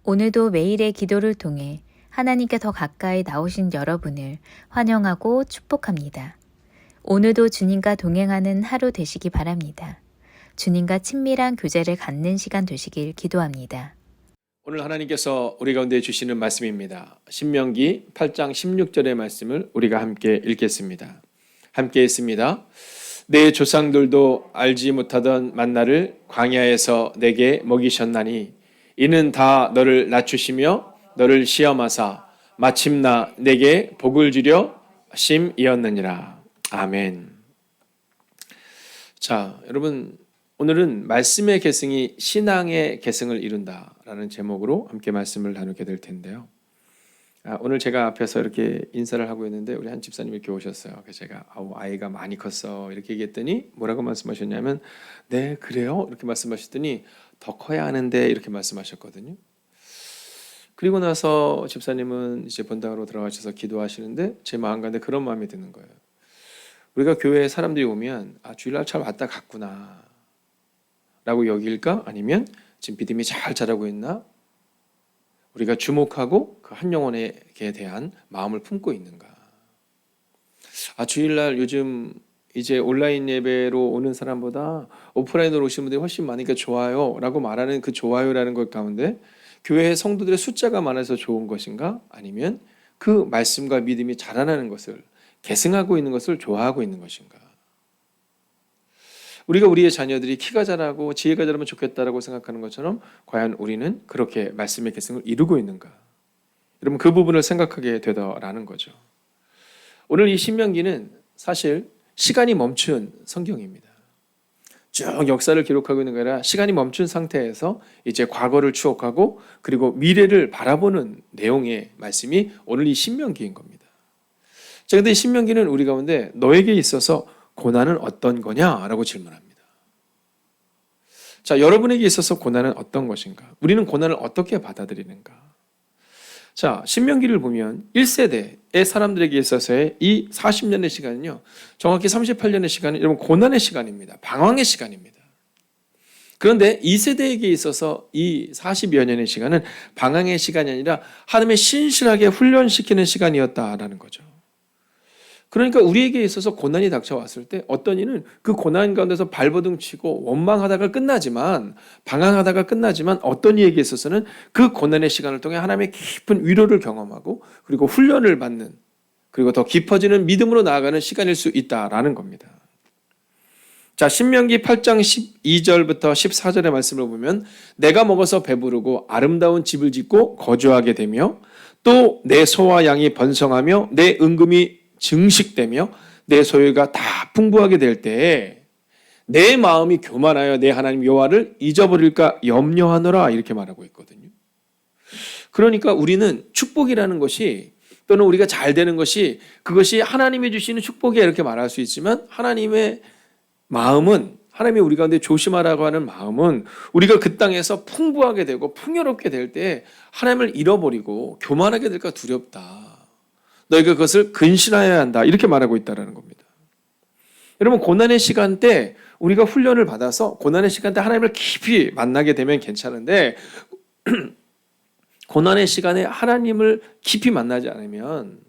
오늘도 매일의 기도를 통해 하나님께 더 가까이 나오신 여러분을 환영하고 축복합니다. 오늘도 주님과 동행하는 하루 되시기 바랍니다. 주님과 친밀한 교제를 갖는 시간 되시길 기도합니다. 오늘 하나님께서 우리 가운데 주시는 말씀입니다. 신명기 8장 16절의 말씀을 우리가 함께 읽겠습니다. 함께 했습니다. 내 조상들도 알지 못하던 만나를 광야에서 내게 먹이셨나니 이는 다 너를 낮추시며 너를 시험하사 마침나 내게 복을 주려 하심이었느니라. 아멘. 자, 여러분, 오늘은 말씀의 계승이 신앙의 계승을 이룬다라는 제목으로 함께 말씀을 나누게 될 텐데요. 오늘 제가 앞에서 이렇게 인사를 하고 있는데 우리 한 집사님이 이렇게 오셨어요. 그래서 제가 아이가 많이 컸어 이렇게 얘기했더니 뭐라고 말씀하셨냐면 네 그래요 이렇게 말씀하셨더니 더 커야 하는데 이렇게 말씀하셨거든요. 그리고 나서 집사님은 이제 본당으로 들어가셔서 기도하시는데 제 마음 가운데 그런 마음이 드는 거예요. 우리가 교회에 사람들이 오면 주일날 잘 왔다 갔구나 라고 여길까? 아니면 지금 믿음이 잘 자라고 있나? 우리가 주목하고 그 한 영혼에게 대한 마음을 품고 있는가? 주일날 요즘 이제 온라인 예배로 오는 사람보다 오프라인으로 오시는 분들이 훨씬 많으니까 좋아요 라고 말하는 그 좋아요라는 것 가운데 교회의 성도들의 숫자가 많아서 좋은 것인가? 아니면 그 말씀과 믿음이 자라나는 것을 계승하고 있는 것을 좋아하고 있는 것인가? 우리가 우리의 자녀들이 키가 자라고 지혜가 자라면 좋겠다라고 생각하는 것처럼 과연 우리는 그렇게 말씀의 계승을 이루고 있는가? 여러분 그 부분을 생각하게 되더라는 거죠. 오늘 이 신명기는 사실 시간이 멈춘 성경입니다. 쭉 역사를 기록하고 있는 게 아니라 시간이 멈춘 상태에서 이제 과거를 추억하고 그리고 미래를 바라보는 내용의 말씀이 오늘 이 신명기인 겁니다. 자, 근데 이 신명기는 우리 가운데 너에게 있어서 고난은 어떤 거냐라고 질문합니다. 자, 여러분에게 있어서 고난은 어떤 것인가? 우리는 고난을 어떻게 받아들이는가? 자, 신명기를 보면 1세대의 사람들에게 있어서의 이 40년의 시간은요, 정확히 38년의 시간은 여러분 고난의 시간입니다. 방황의 시간입니다. 그런데 2세대에게 있어서 이 40여 년의 시간은 방황의 시간이 아니라 하나님의 신실하게 훈련시키는 시간이었다라는 거죠. 그러니까 우리에게 있어서 고난이 닥쳐왔을 때 어떤 이는 그 고난 가운데서 발버둥 치고 원망하다가 끝나지만 방황하다가 끝나지만 어떤 이에게 있어서는 그 고난의 시간을 통해 하나님의 깊은 위로를 경험하고 그리고 훈련을 받는 그리고 더 깊어지는 믿음으로 나아가는 시간일 수 있다라는 겁니다. 자, 신명기 8장 12절부터 14절의 말씀을 보면 내가 먹어서 배부르고 아름다운 집을 짓고 거주하게 되며 또 내 소와 양이 번성하며 내 은금이 증식되며 내 소유가 다 풍부하게 될 때에 내 마음이 교만하여 내 하나님 여호와를 잊어버릴까 염려하노라 이렇게 말하고 있거든요. 그러니까 우리는 축복이라는 것이 또는 우리가 잘 되는 것이 그것이 하나님이 주시는 축복이야 이렇게 말할 수 있지만 하나님의 마음은 하나님이 우리 가운데 조심하라고 하는 마음은 우리가 그 땅에서 풍부하게 되고 풍요롭게 될 때 하나님을 잃어버리고 교만하게 될까 두렵다. 너희가 그것을 근신하여야 한다. 이렇게 말하고 있다는 겁니다. 여러분 고난의 시간 때 우리가 훈련을 받아서 고난의 시간 때 하나님을 깊이 만나게 되면 괜찮은데 고난의 시간에 하나님을 깊이 만나지 않으면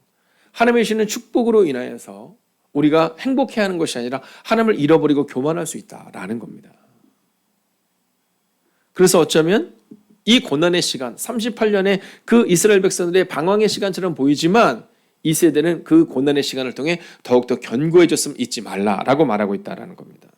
하나님이 주시는 축복으로 인하여서 우리가 행복해하는 것이 아니라 하나님을 잃어버리고 교만할 수 있다라는 겁니다. 그래서 어쩌면 이 고난의 시간 38년의 그 이스라엘 백성들의 방황의 시간처럼 보이지만 이 세대는 그 고난의 시간을 통해 더욱더 견고해졌으면 잊지 말라라고 말하고 있다는 겁니다.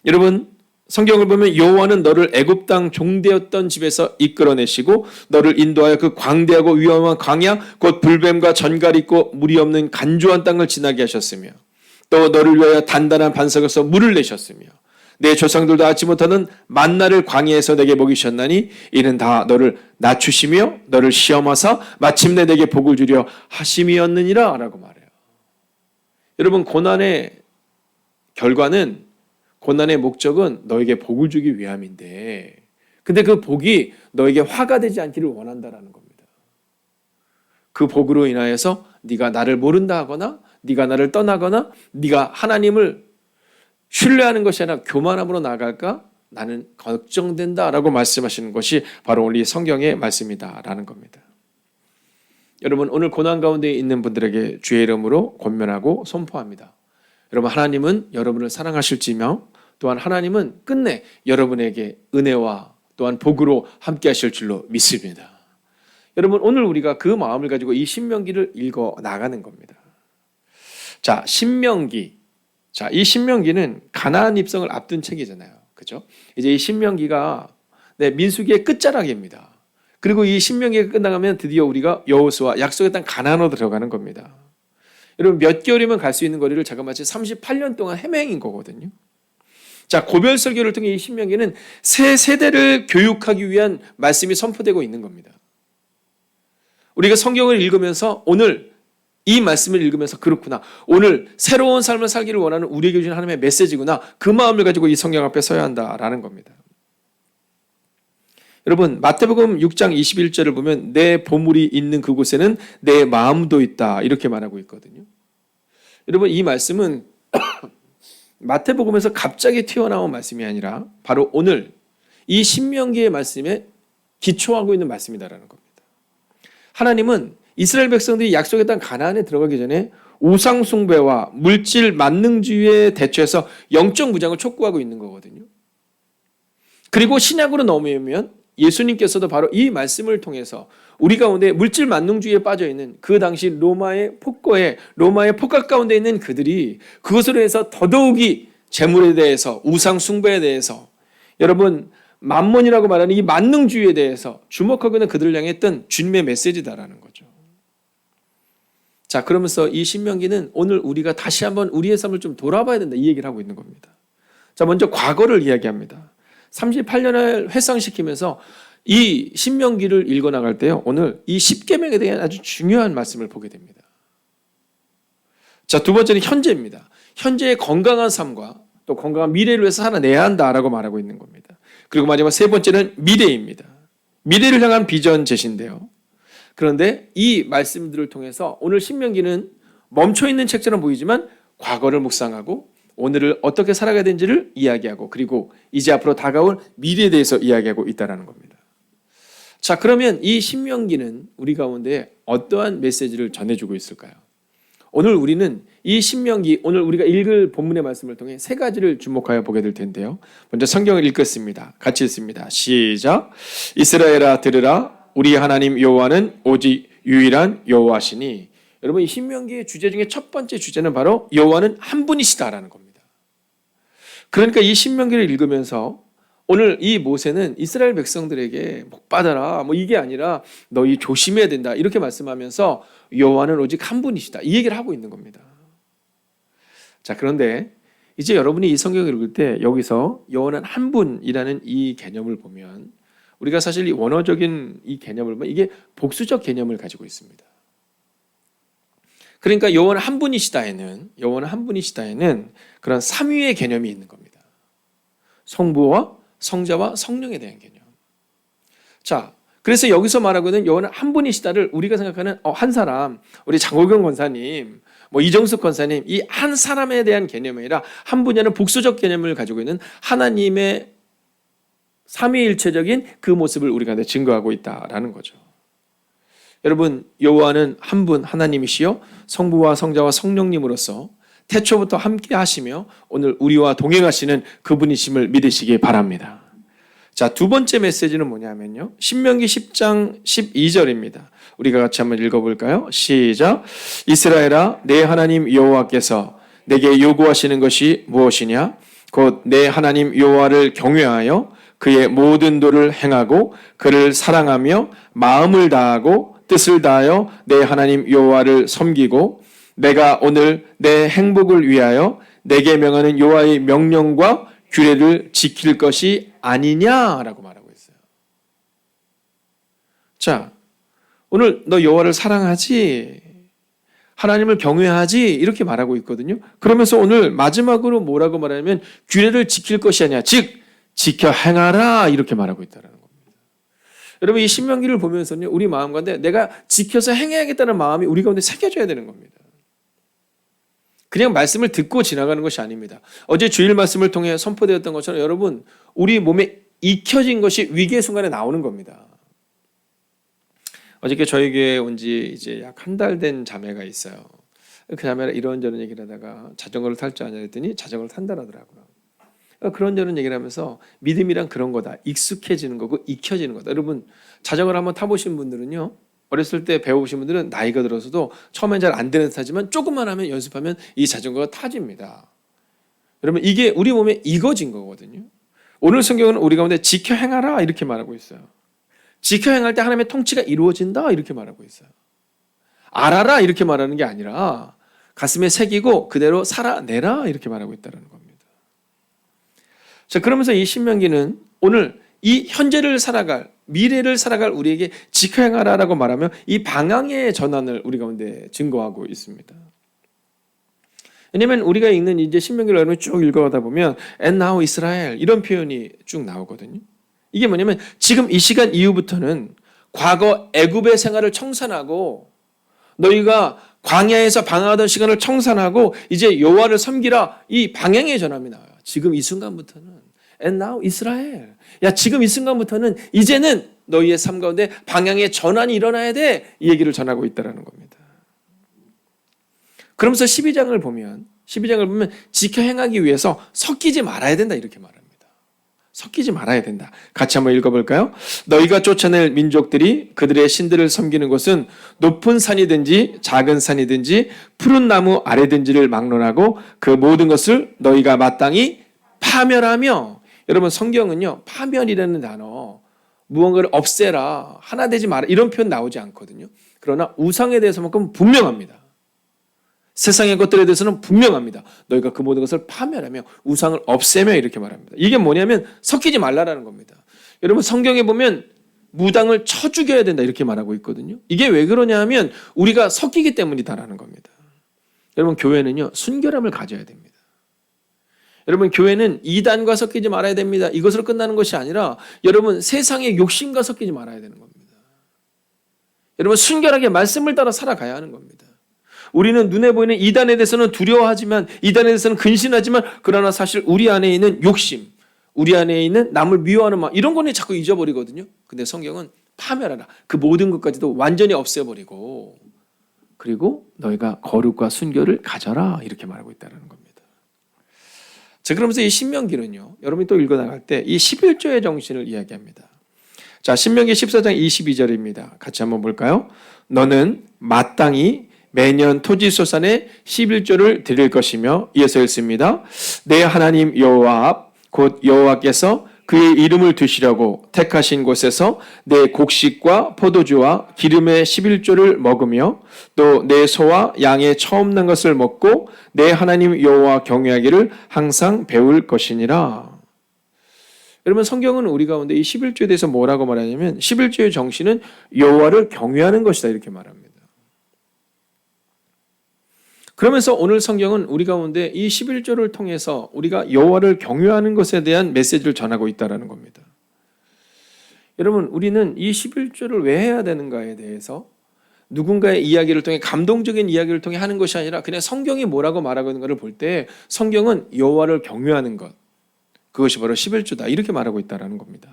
여러분 성경을 보면 여호와는 너를 애굽 땅 종되었던 집에서 이끌어내시고 너를 인도하여 그 광대하고 위험한 광야 곧 불뱀과 전갈이 있고 물이 없는 간조한 땅을 지나게 하셨으며 또 너를 위하여 단단한 반석에서 물을 내셨으며 내 조상들도 알지 못하는 만나를 광야에서 내게 먹이셨나니 이는 다 너를 낮추시며 너를 시험하사 마침내 내게 복을 주려 하심이었느니라 라고 말해요. 여러분 고난의 결과는 고난의 목적은 너에게 복을 주기 위함인데 근데 그 복이 너에게 화가 되지 않기를 원한다라는 겁니다. 그 복으로 인하여서 네가 나를 모른다 하거나 네가 나를 떠나거나 네가 하나님을 신뢰하는 것이 아니라 교만함으로 나아갈까? 나는 걱정된다라고 말씀하시는 것이 바로 오늘 이 성경의 말씀이다라는 겁니다. 여러분, 오늘 고난 가운데 있는 분들에게 주의 이름으로 권면하고 선포합니다. 여러분, 하나님은 여러분을 사랑하실지며 또한 하나님은 끝내 여러분에게 은혜와 또한 복으로 함께 하실 줄로 믿습니다. 여러분, 오늘 우리가 그 마음을 가지고 이 신명기를 읽어 나가는 겁니다. 자, 신명기. 자, 이 신명기는 가나안 입성을 앞둔 책이잖아요. 그죠? 이제 이 신명기가 민수기의 끝자락입니다. 그리고 이 신명기가 끝나가면 드디어 우리가 여호수아 약속의 땅 가나안으로 들어가는 겁니다. 여러분, 몇 개월이면 갈 수 있는 거리를 자그마치 38년 동안 헤매인 거거든요. 자, 고별 설교를 통해 이 신명기는 새 세대를 교육하기 위한 말씀이 선포되고 있는 겁니다. 우리가 성경을 읽으면서 오늘 이 말씀을 읽으면서 그렇구나, 오늘 새로운 삶을 살기를 원하는 우리에게 주신 하나님의 메시지구나, 그 마음을 가지고 이 성경 앞에 서야 한다라는 겁니다. 여러분, 마태복음 6장 21절을 보면 내 보물이 있는 그곳에는 내 마음도 있다 이렇게 말하고 있거든요. 여러분, 이 말씀은 마태복음에서 갑자기 튀어나온 말씀이 아니라 바로 오늘 이 신명기의 말씀에 기초하고 있는 말씀이다라는 겁니다. 하나님은 이스라엘 백성들이 약속의 땅 가나안에 들어가기 전에 우상 숭배와 물질 만능주의에 대처해서 영적 무장을 촉구하고 있는 거거든요. 그리고 신약으로 넘어오면 예수님께서도 바로 이 말씀을 통해서 우리 가운데 물질 만능주의에 빠져 있는 그 당시 로마의 폭거에, 로마의 폭각 가운데 있는 그들이 그것으로 해서 더더욱이 재물에 대해서, 우상 숭배에 대해서, 여러분 만몬이라고 말하는 이 만능주의에 대해서 주목하고 있는 그들을 향해 했던 주님의 메시지다라는 거죠. 자, 그러면서 이 신명기는 오늘 우리가 다시 한번 우리의 삶을 좀 돌아봐야 된다, 이 얘기를 하고 있는 겁니다. 자, 먼저 과거를 이야기합니다. 38년을 회상시키면서 이 신명기를 읽어나갈 때요, 오늘 이 십계명에 대한 아주 중요한 말씀을 보게 됩니다. 자, 두 번째는 현재입니다. 현재의 건강한 삶과 또 건강한 미래를 위해서 살아내야 한다라고 말하고 있는 겁니다. 그리고 마지막 세 번째는 미래입니다. 미래를 향한 비전 제시인데요. 그런데 이 말씀들을 통해서 오늘 신명기는 멈춰있는 책처럼 보이지만 과거를 묵상하고 오늘을 어떻게 살아가야 되는지를 이야기하고, 그리고 이제 앞으로 다가올 미래에 대해서 이야기하고 있다는 겁니다. 자, 그러면 이 신명기는 우리 가운데 어떠한 메시지를 전해주고 있을까요? 오늘 우리는 이 신명기, 오늘 우리가 읽을 본문의 말씀을 통해 세 가지를 주목하여 보게 될 텐데요. 먼저 성경을 읽겠습니다. 같이 읽습니다. 시작. 이스라엘아 들으라, 우리 하나님 여호와는 오직 유일한 여호와시니. 여러분, 이 신명기의 주제 중에 첫 번째 주제는 바로 여호와는 한 분이시다라는 겁니다. 그러니까 이 신명기를 읽으면서 오늘 이 모세는 이스라엘 백성들에게 복 받아라, 뭐 이게 아니라 너희 조심해야 된다 이렇게 말씀하면서 여호와는 오직 한 분이시다 이 얘기를 하고 있는 겁니다. 자, 그런데 이제 여러분이 이 성경을 읽을 때 여기서 여호와는 한 분이라는 이 개념을 보면 우리가 사실 이 원어적인 이 개념을 보면 이게 복수적 개념을 가지고 있습니다. 그러니까 여호와는 한 분이시다에는 그런 삼위의 개념이 있는 겁니다. 성부와 성자와 성령에 대한 개념. 자, 그래서 여기서 말하고 있는 여호와는 한 분이시다를 우리가 생각하는 한 사람, 우리 장호경 권사님, 뭐 이정숙 권사님, 이 한 사람에 대한 개념이 아니라 한 분이라는 복수적 개념을 가지고 있는 하나님의 삼위일체적인 그 모습을 우리가 증거하고 있다라는 거죠. 여러분, 여호와는 한 분 하나님이시요 성부와 성자와 성령님으로서 태초부터 함께 하시며 오늘 우리와 동행하시는 그분이심을 믿으시기 바랍니다. 자, 두 번째 메시지는 뭐냐면요, 신명기 10장 12절입니다. 우리가 같이 한번 읽어볼까요? 시작. 이스라엘아, 내 하나님 여호와께서 내게 요구하시는 것이 무엇이냐? 곧 내 하나님 여호와를 경외하여 그의 모든 도를 행하고 그를 사랑하며 마음을 다하고 뜻을 다하여 내 하나님 여호와를 섬기고 내가 오늘 내 행복을 위하여 내게 명하는 여호와의 명령과 규례를 지킬 것이 아니냐라고 말하고 있어요. 자, 오늘 너 여호와를 사랑하지? 하나님을 경외하지? 이렇게 말하고 있거든요. 그러면서 오늘 마지막으로 뭐라고 말하냐면 규례를 지킬 것이 아니야. 즉 지켜 행하라 이렇게 말하고 있다는 겁니다. 여러분, 이 신명기를 보면서요, 우리 마음 가운데 내가 지켜서 행해야겠다는 마음이 우리 가운데 새겨져야 되는 겁니다. 그냥 말씀을 듣고 지나가는 것이 아닙니다. 어제 주일 말씀을 통해 선포되었던 것처럼 여러분 우리 몸에 익혀진 것이 위기의 순간에 나오는 겁니다. 어저께 저희 교회에 온 지 이제 약 한 달 된 자매가 있어요. 그 자매가 이런저런 얘기를 하다가 자전거를 탈 줄 아냐 했더니 자전거를 탄다라더라고요. 그런저런 얘기를 하면서 믿음이란 그런 거다. 익숙해지는 거고 익혀지는 거다. 여러분 자전거를 한번 타보신 분들은요. 어렸을 때 배워보신 분들은 나이가 들어서도 처음엔 잘 안 되는 타지만 조금만 하면 연습하면 이 자전거가 타집니다. 여러분 이게 우리 몸에 익어진 거거든요. 오늘 성경은 우리 가운데 지켜 행하라 이렇게 말하고 있어요. 지켜 행할 때 하나님의 통치가 이루어진다 이렇게 말하고 있어요. 알아라 이렇게 말하는 게 아니라 가슴에 새기고 그대로 살아내라 이렇게 말하고 있다는 겁니다. 자, 그러면서 이 신명기는 오늘 이 현재를 살아갈 미래를 살아갈 우리에게 지켜 행하라라고 말하며 이 방향의 전환을 우리 가운데 증거하고 있습니다. 왜냐하면 우리가 읽는 이제 신명기를 여러분 쭉 읽어가다 보면 And now Israel 이런 표현이 쭉 나오거든요. 이게 뭐냐면 지금 이 시간 이후부터는 과거 애굽의 생활을 청산하고 너희가 광야에서 방황하던 시간을 청산하고 이제 여호와를 섬기라 이 방향의 전환이 나와요. 지금 이 순간부터는 And now Israel 야 지금 이 순간부터는 이제는 너희의 삶 가운데 방향의 전환이 일어나야 돼 이 얘기를 전하고 있다는 겁니다. 그러면서 12장을 보면 지켜 행하기 위해서 섞이지 말아야 된다 이렇게 말합니다. 섞이지 말아야 된다. 같이 한번 읽어볼까요? 너희가 쫓아낼 민족들이 그들의 신들을 섬기는 곳은 높은 산이든지 작은 산이든지 푸른 나무 아래든지를 막론하고 그 모든 것을 너희가 마땅히 파멸하며 여러분 성경은요 파멸이라는 단어 무언가를 없애라 하나 되지 마라 이런 표현 나오지 않거든요. 그러나 우상에 대해서만큼 분명합니다. 세상의 것들에 대해서는 분명합니다. 너희가 그 모든 것을 파멸하며 우상을 없애며 이렇게 말합니다. 이게 뭐냐면 섞이지 말라라는 겁니다. 여러분 성경에 보면 무당을 쳐 죽여야 된다 이렇게 말하고 있거든요. 이게 왜 그러냐 하면 우리가 섞이기 때문이다라는 겁니다. 여러분 교회는요 순결함을 가져야 됩니다. 여러분 교회는 이단과 섞이지 말아야 됩니다. 이것으로 끝나는 것이 아니라 여러분 세상의 욕심과 섞이지 말아야 되는 겁니다. 여러분 순결하게 말씀을 따라 살아가야 하는 겁니다. 우리는 눈에 보이는 이단에 대해서는 두려워하지만 이단에 대해서는 근신하지만 그러나 사실 우리 안에 있는 욕심, 우리 안에 있는 남을 미워하는 마음 이런 거는 자꾸 잊어버리거든요. 근데 성경은 파멸하라. 그 모든 것까지도 완전히 없애버리고 그리고 너희가 거룩과 순결을 가져라 이렇게 말하고 있다는 겁니다. 자, 그러면서 이 신명기는요. 여러분이 또 읽어나갈 때 이 11조의 정신을 이야기합니다. 자, 신명기 14장 22절입니다. 같이 한번 볼까요? 너는 마땅히 매년 토지소산의 11조를 드릴 것이며 이어서 읽습니다. 내 하나님 여호와 앞 곧 여호와께서 그의 이름을 두시려고 택하신 곳에서 내 곡식과 포도주와 기름의 11조를 먹으며 또 내 소와 양의 처음 난 것을 먹고 내 하나님 여호와 경외하기를 항상 배울 것이니라. 여러분 성경은 우리 가운데 이 11조에 대해서 뭐라고 말하냐면 11조의 정신은 여호와를 경외하는 것이다 이렇게 말합니다. 그러면서 오늘 성경은 우리 가운데 이 11조를 통해서 우리가 여호와를 경외하는 것에 대한 메시지를 전하고 있다는 겁니다. 여러분 우리는 이 11조를 왜 해야 되는가에 대해서 누군가의 이야기를 통해 감동적인 이야기를 통해 하는 것이 아니라 그냥 성경이 뭐라고 말하고 있는 것을 볼 때 성경은 여호와를 경외하는 것 그것이 바로 11조다 이렇게 말하고 있다는 겁니다.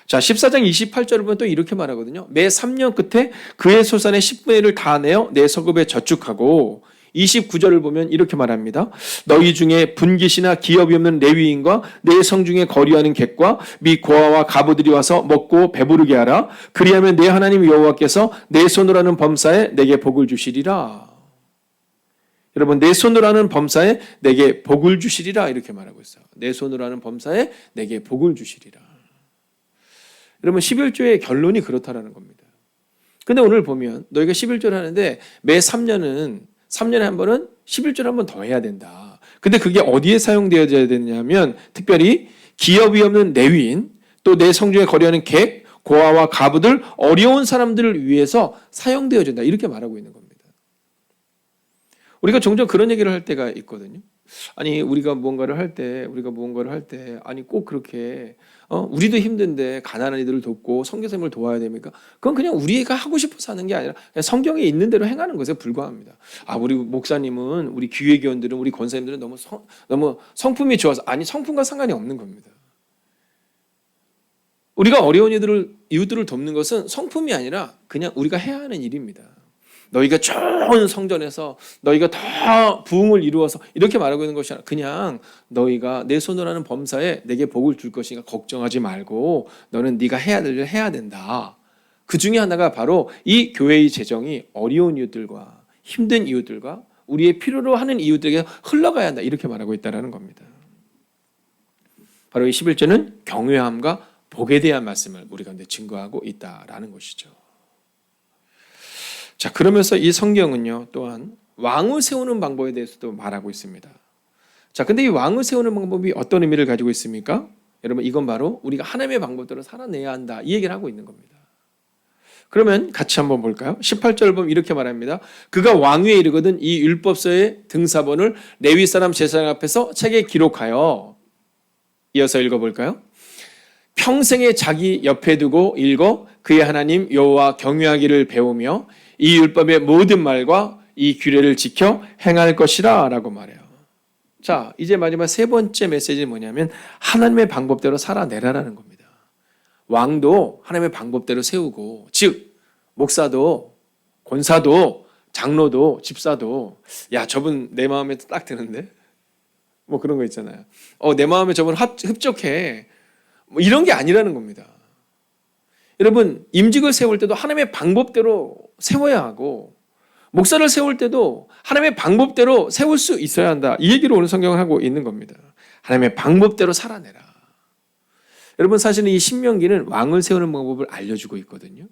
자 14장 28절을 보면 또 이렇게 말하거든요. 매 3년 끝에 그의 소산의 10분의 1을 다 내어 내 서급에 저축하고 29절을 보면 이렇게 말합니다. 너희 중에 분깃이나 기업이 없는 레위인과 내 성중에 거류하는 객과 및 고아와 가부들이 와서 먹고 배부르게 하라. 그리하면 내 하나님 여호와께서 내 손으로 하는 범사에 내게 복을 주시리라. 여러분 내 손으로 하는 범사에 내게 복을 주시리라 이렇게 말하고 있어요. 내 손으로 하는 범사에 내게 복을 주시리라. 여러분 11조의 결론이 그렇다라는 겁니다. 근데 오늘 보면 너희가 11조를 하는데 매 3년에 한 번은 11조를 한 번 더 해야 된다. 근데 그게 어디에 사용되어야 되냐면 특별히 기업이 없는 레위인 또 내 성중에 거류하는 객, 고아와 가부들 어려운 사람들을 위해서 사용되어진다. 이렇게 말하고 있는 겁니다. 우리가 종종 그런 얘기를 할 때가 있거든요. 아니 우리가 무언가를 할 때 아니 꼭 그렇게 우리도 힘든데 가난한 이들을 돕고 선교사님을 도와야 됩니까? 그건 그냥 우리가 하고 싶어서 하는 게 아니라 그냥 성경에 있는 대로 행하는 것에 불과합니다. 우리 목사님은, 우리 기회교원들은, 우리 권사님들은 너무 성품이 좋아서. 아니, 성품과 상관이 없는 겁니다. 우리가 어려운 이웃들을 돕는 것은 성품이 아니라 그냥 우리가 해야 하는 일입니다. 너희가 좋은 성전에서 너희가 더 부흥을 이루어서 이렇게 말하고 있는 것이 아니라 그냥 너희가 내 손으로 하는 범사에 내게 복을 줄 것이니까 걱정하지 말고 너는 네가 해야 될 일을 해야 된다. 그 중에 하나가 바로 이 교회의 재정이 어려운 이웃들과 힘든 이웃들과 우리의 필요로 하는 이웃들에게 흘러가야 한다. 이렇게 말하고 있다는 겁니다. 바로 이 11절은 경외함과 복에 대한 말씀을 우리 가운데 증거하고 있다라는 것이죠. 자, 그러면서 이 성경은요, 또한 왕을 세우는 방법에 대해서도 말하고 있습니다. 자, 근데 이 왕을 세우는 방법이 어떤 의미를 가지고 있습니까? 여러분, 이건 바로 우리가 하나님의 방법대로 살아내야 한다. 이 얘기를 하고 있는 겁니다. 그러면 같이 한번 볼까요? 18절 보면 이렇게 말합니다. 그가 왕위에 이르거든 이 율법서의 등사본을 레위 사람 제사장 앞에서 책에 기록하여, 이어서 읽어볼까요? 평생에 자기 옆에 두고 읽어 그의 하나님 여호와 경외하기를 배우며 이 율법의 모든 말과 이 규례를 지켜 행할 것이라 라고 말해요. 자, 이제 마지막 세 번째 메시지는 뭐냐면 하나님의 방법대로 살아내라라는 겁니다. 왕도 하나님의 방법대로 세우고, 즉 목사도 권사도 장로도 집사도, 야, 저분 내 마음에 딱 드는데? 뭐 그런 거 있잖아요. 내 마음에 저분 흡족해. 뭐 이런 게 아니라는 겁니다. 여러분, 임직을 세울 때도 하나님의 방법대로 세워야 하고, 목사를 세울 때도 하나님의 방법대로 세울 수 있어야 한다. 이 얘기를 오늘 성경을 하고 있는 겁니다. 하나님의 방법대로 살아내라. 여러분, 사실은 이 신명기는 왕을 세우는 방법을 알려주고 있거든요.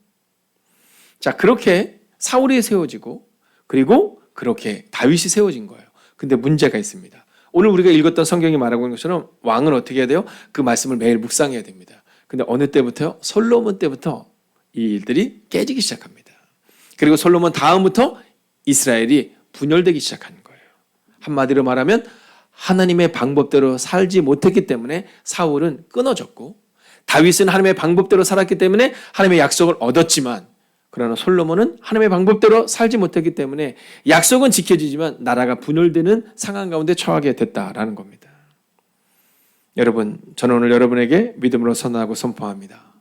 자, 그렇게 사울이 세워지고, 그리고 그렇게 다윗이 세워진 거예요. 근데 문제가 있습니다. 오늘 우리가 읽었던 성경이 말하고 있는 것처럼 왕은 어떻게 해야 돼요? 그 말씀을 매일 묵상해야 됩니다. 근데 어느 때부터요? 솔로몬 때부터 이 일들이 깨지기 시작합니다. 그리고 솔로몬 다음부터 이스라엘이 분열되기 시작하는 거예요. 한마디로 말하면 하나님의 방법대로 살지 못했기 때문에 사울은 끊어졌고, 다윗은 하나님의 방법대로 살았기 때문에 하나님의 약속을 얻었지만, 그러나 솔로몬은 하나님의 방법대로 살지 못했기 때문에 약속은 지켜지지만 나라가 분열되는 상황 가운데 처하게 됐다라는 겁니다. 여러분, 저는 오늘 여러분에게 믿음으로 선언하고 선포합니다.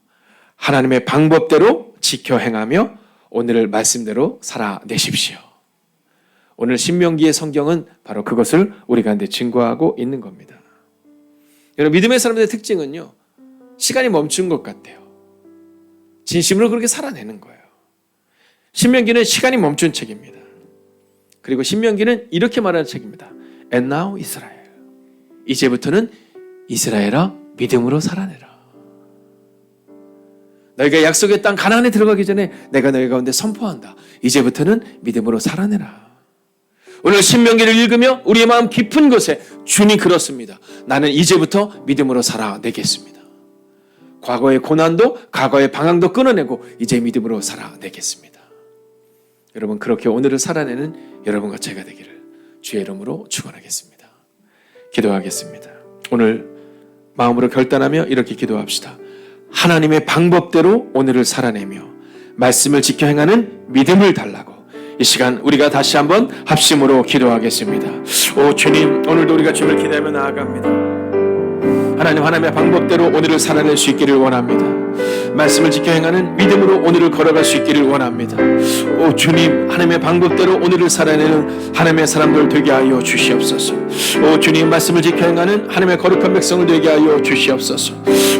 하나님의 방법대로 지켜 행하며 오늘을 말씀대로 살아내십시오. 오늘 신명기의 성경은 바로 그것을 우리 가운데 증거하고 있는 겁니다. 여러분, 믿음의 사람들의 특징은요, 시간이 멈춘 것 같아요. 진심으로 그렇게 살아내는 거예요. 신명기는 시간이 멈춘 책입니다. 그리고 신명기는 이렇게 말하는 책입니다. And now 이스라엘. 이제부터는 이스라엘아 믿음으로 살아내라. 너희가 약속의 땅 가나안에 들어가기 전에 내가 너희 가운데 선포한다. 이제부터는 믿음으로 살아내라. 오늘 신명기를 읽으며 우리의 마음 깊은 곳에 주님 그렇습니다. 나는 이제부터 믿음으로 살아내겠습니다. 과거의 고난도 과거의 방황도 끊어내고 이제 믿음으로 살아내겠습니다. 여러분, 그렇게 오늘을 살아내는 여러분과 제가 되기를 주의 이름으로 축원하겠습니다. 기도하겠습니다. 오늘 마음으로 결단하며 이렇게 기도합시다. 하나님의 방법대로 오늘을 살아내며 말씀을 지켜 행하는 믿음을 달라고 이 시간 우리가 다시 한번 합심으로 기도하겠습니다. 오 주님, 오늘도 우리가 주를 기대하며 나아갑니다. 하나님의 방법대로 오늘을 살아낼 수 있기를 원합니다. 말씀을 지켜 행하는 믿음으로 오늘을 걸어갈 수 있기를 원합니다. 오 주님, 하나님의 방법대로 오늘을 살아내는 하나님의 사람들 되게 하여 주시옵소서. 오 주님, 말씀을 지켜 행하는 하나님의 거룩한 백성을 되게 하여 주시옵소서.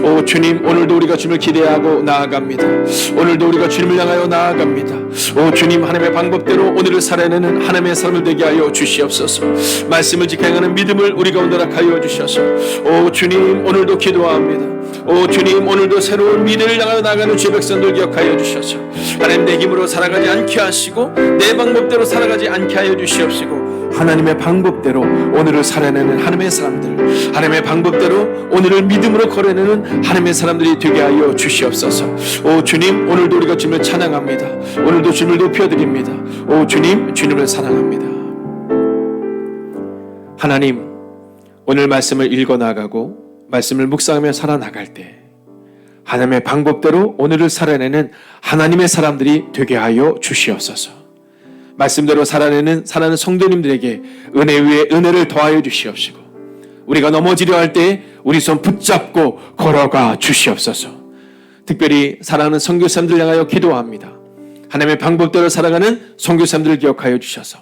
오 주님, 오늘도 우리가 주님을 기대하고 나아갑니다. 오늘도 우리가 주님을 향하여 나아갑니다. 오 주님, 하나님의 방법대로 오늘을 살아내는 하나님의 사람을 되게 하여 주시옵소서. 말씀을 지켜 행하는 믿음을 우리 가운데 허락하여 주셔서 오 주님, 오늘도 기도합니다. 오 주님, 오늘도 새로운 미래를 향하여 나가는 주의 백성들 기억하여 주셔서 하나님, 내 힘으로 살아가지 않게 하시고 내 방법대로 살아가지 않게 하여 주시옵시고 하나님의 방법대로 오늘을 살아내는 하나님의 사람들, 하나님의 방법대로 오늘을 믿음으로 걸어내는 하나님의 사람들이 되게 하여 주시옵소서. 오 주님, 오늘도 우리가 주님을 찬양합니다. 오늘도 주님을 높여드립니다. 오 주님, 주님을 사랑합니다. 하나님, 오늘 말씀을 읽어나가고 말씀을 묵상하며 살아나갈 때 하나님의 방법대로 오늘을 살아내는 하나님의 사람들이 되게 하여 주시옵소서. 말씀대로 살아내는 성도님들에게 은혜 위에 은혜를 더하여 주시옵시고, 우리가 넘어지려 할 때 우리 손 붙잡고 걸어가 주시옵소서. 특별히 사랑하는 선교사님들 향하여 기도합니다. 하나님의 방법대로 살아가는 선교사님들을 기억하여 주셔서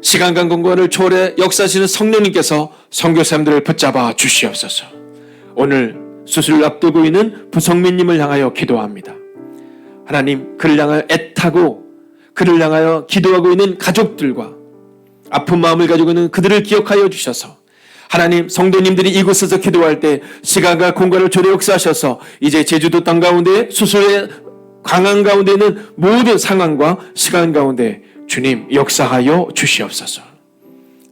시간과 공간을 초월해 역사하시는 성령님께서 선교사님들을 붙잡아 주시옵소서. 오늘 수술을 앞두고 있는 부성민님을 향하여 기도합니다. 하나님, 그를 향하여 애타고 그를 향하여 기도하고 있는 가족들과 아픈 마음을 가지고 있는 그들을 기억하여 주셔서 하나님, 성도님들이 이곳에서 기도할 때 시간과 공간을 초래 역사하셔서 이제 제주도 땅 가운데 수술의 강한 가운데 있는 모든 상황과 시간 가운데 주님 역사하여 주시옵소서.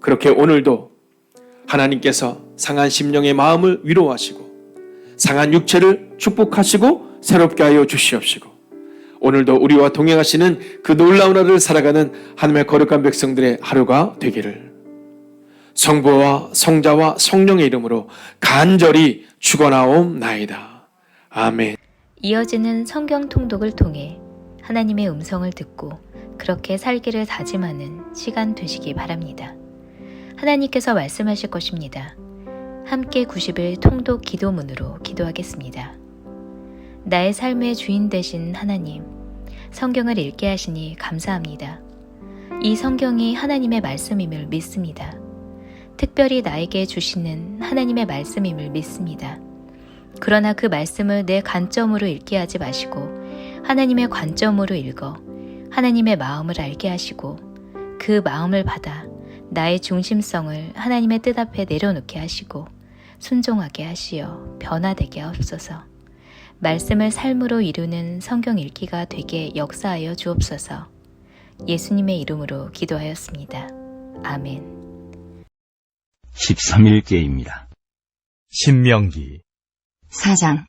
그렇게 오늘도 하나님께서 상한 심령의 마음을 위로하시고 상한 육체를 축복하시고 새롭게 하여 주시옵시고, 오늘도 우리와 동행하시는 그 놀라운 하루를 살아가는 하나님의 거룩한 백성들의 하루가 되기를 성부와 성자와 성령의 이름으로 간절히 축원하옵나이다. 아멘. 이어지는 성경 통독을 통해 하나님의 음성을 듣고 그렇게 살기를 다짐하는 시간 되시기 바랍니다. 하나님께서 말씀하실 것입니다. 함께 90일 통독 기도문으로 기도하겠습니다. 나의 삶의 주인 되신 하나님, 성경을 읽게 하시니 감사합니다. 이 성경이 하나님의 말씀임을 믿습니다. 특별히 나에게 주시는 하나님의 말씀임을 믿습니다. 그러나 그 말씀을 내 관점으로 읽게 하지 마시고 하나님의 관점으로 읽어 하나님의 마음을 알게 하시고 그 마음을 받아 나의 중심성을 하나님의 뜻 앞에 내려놓게 하시고 순종하게 하시어 변화되게 하옵소서. 말씀을 삶으로 이루는 성경 읽기가 되게 역사하여 주옵소서. 예수님의 이름으로 기도하였습니다. 아멘. 13일째입니다. 신명기 4장.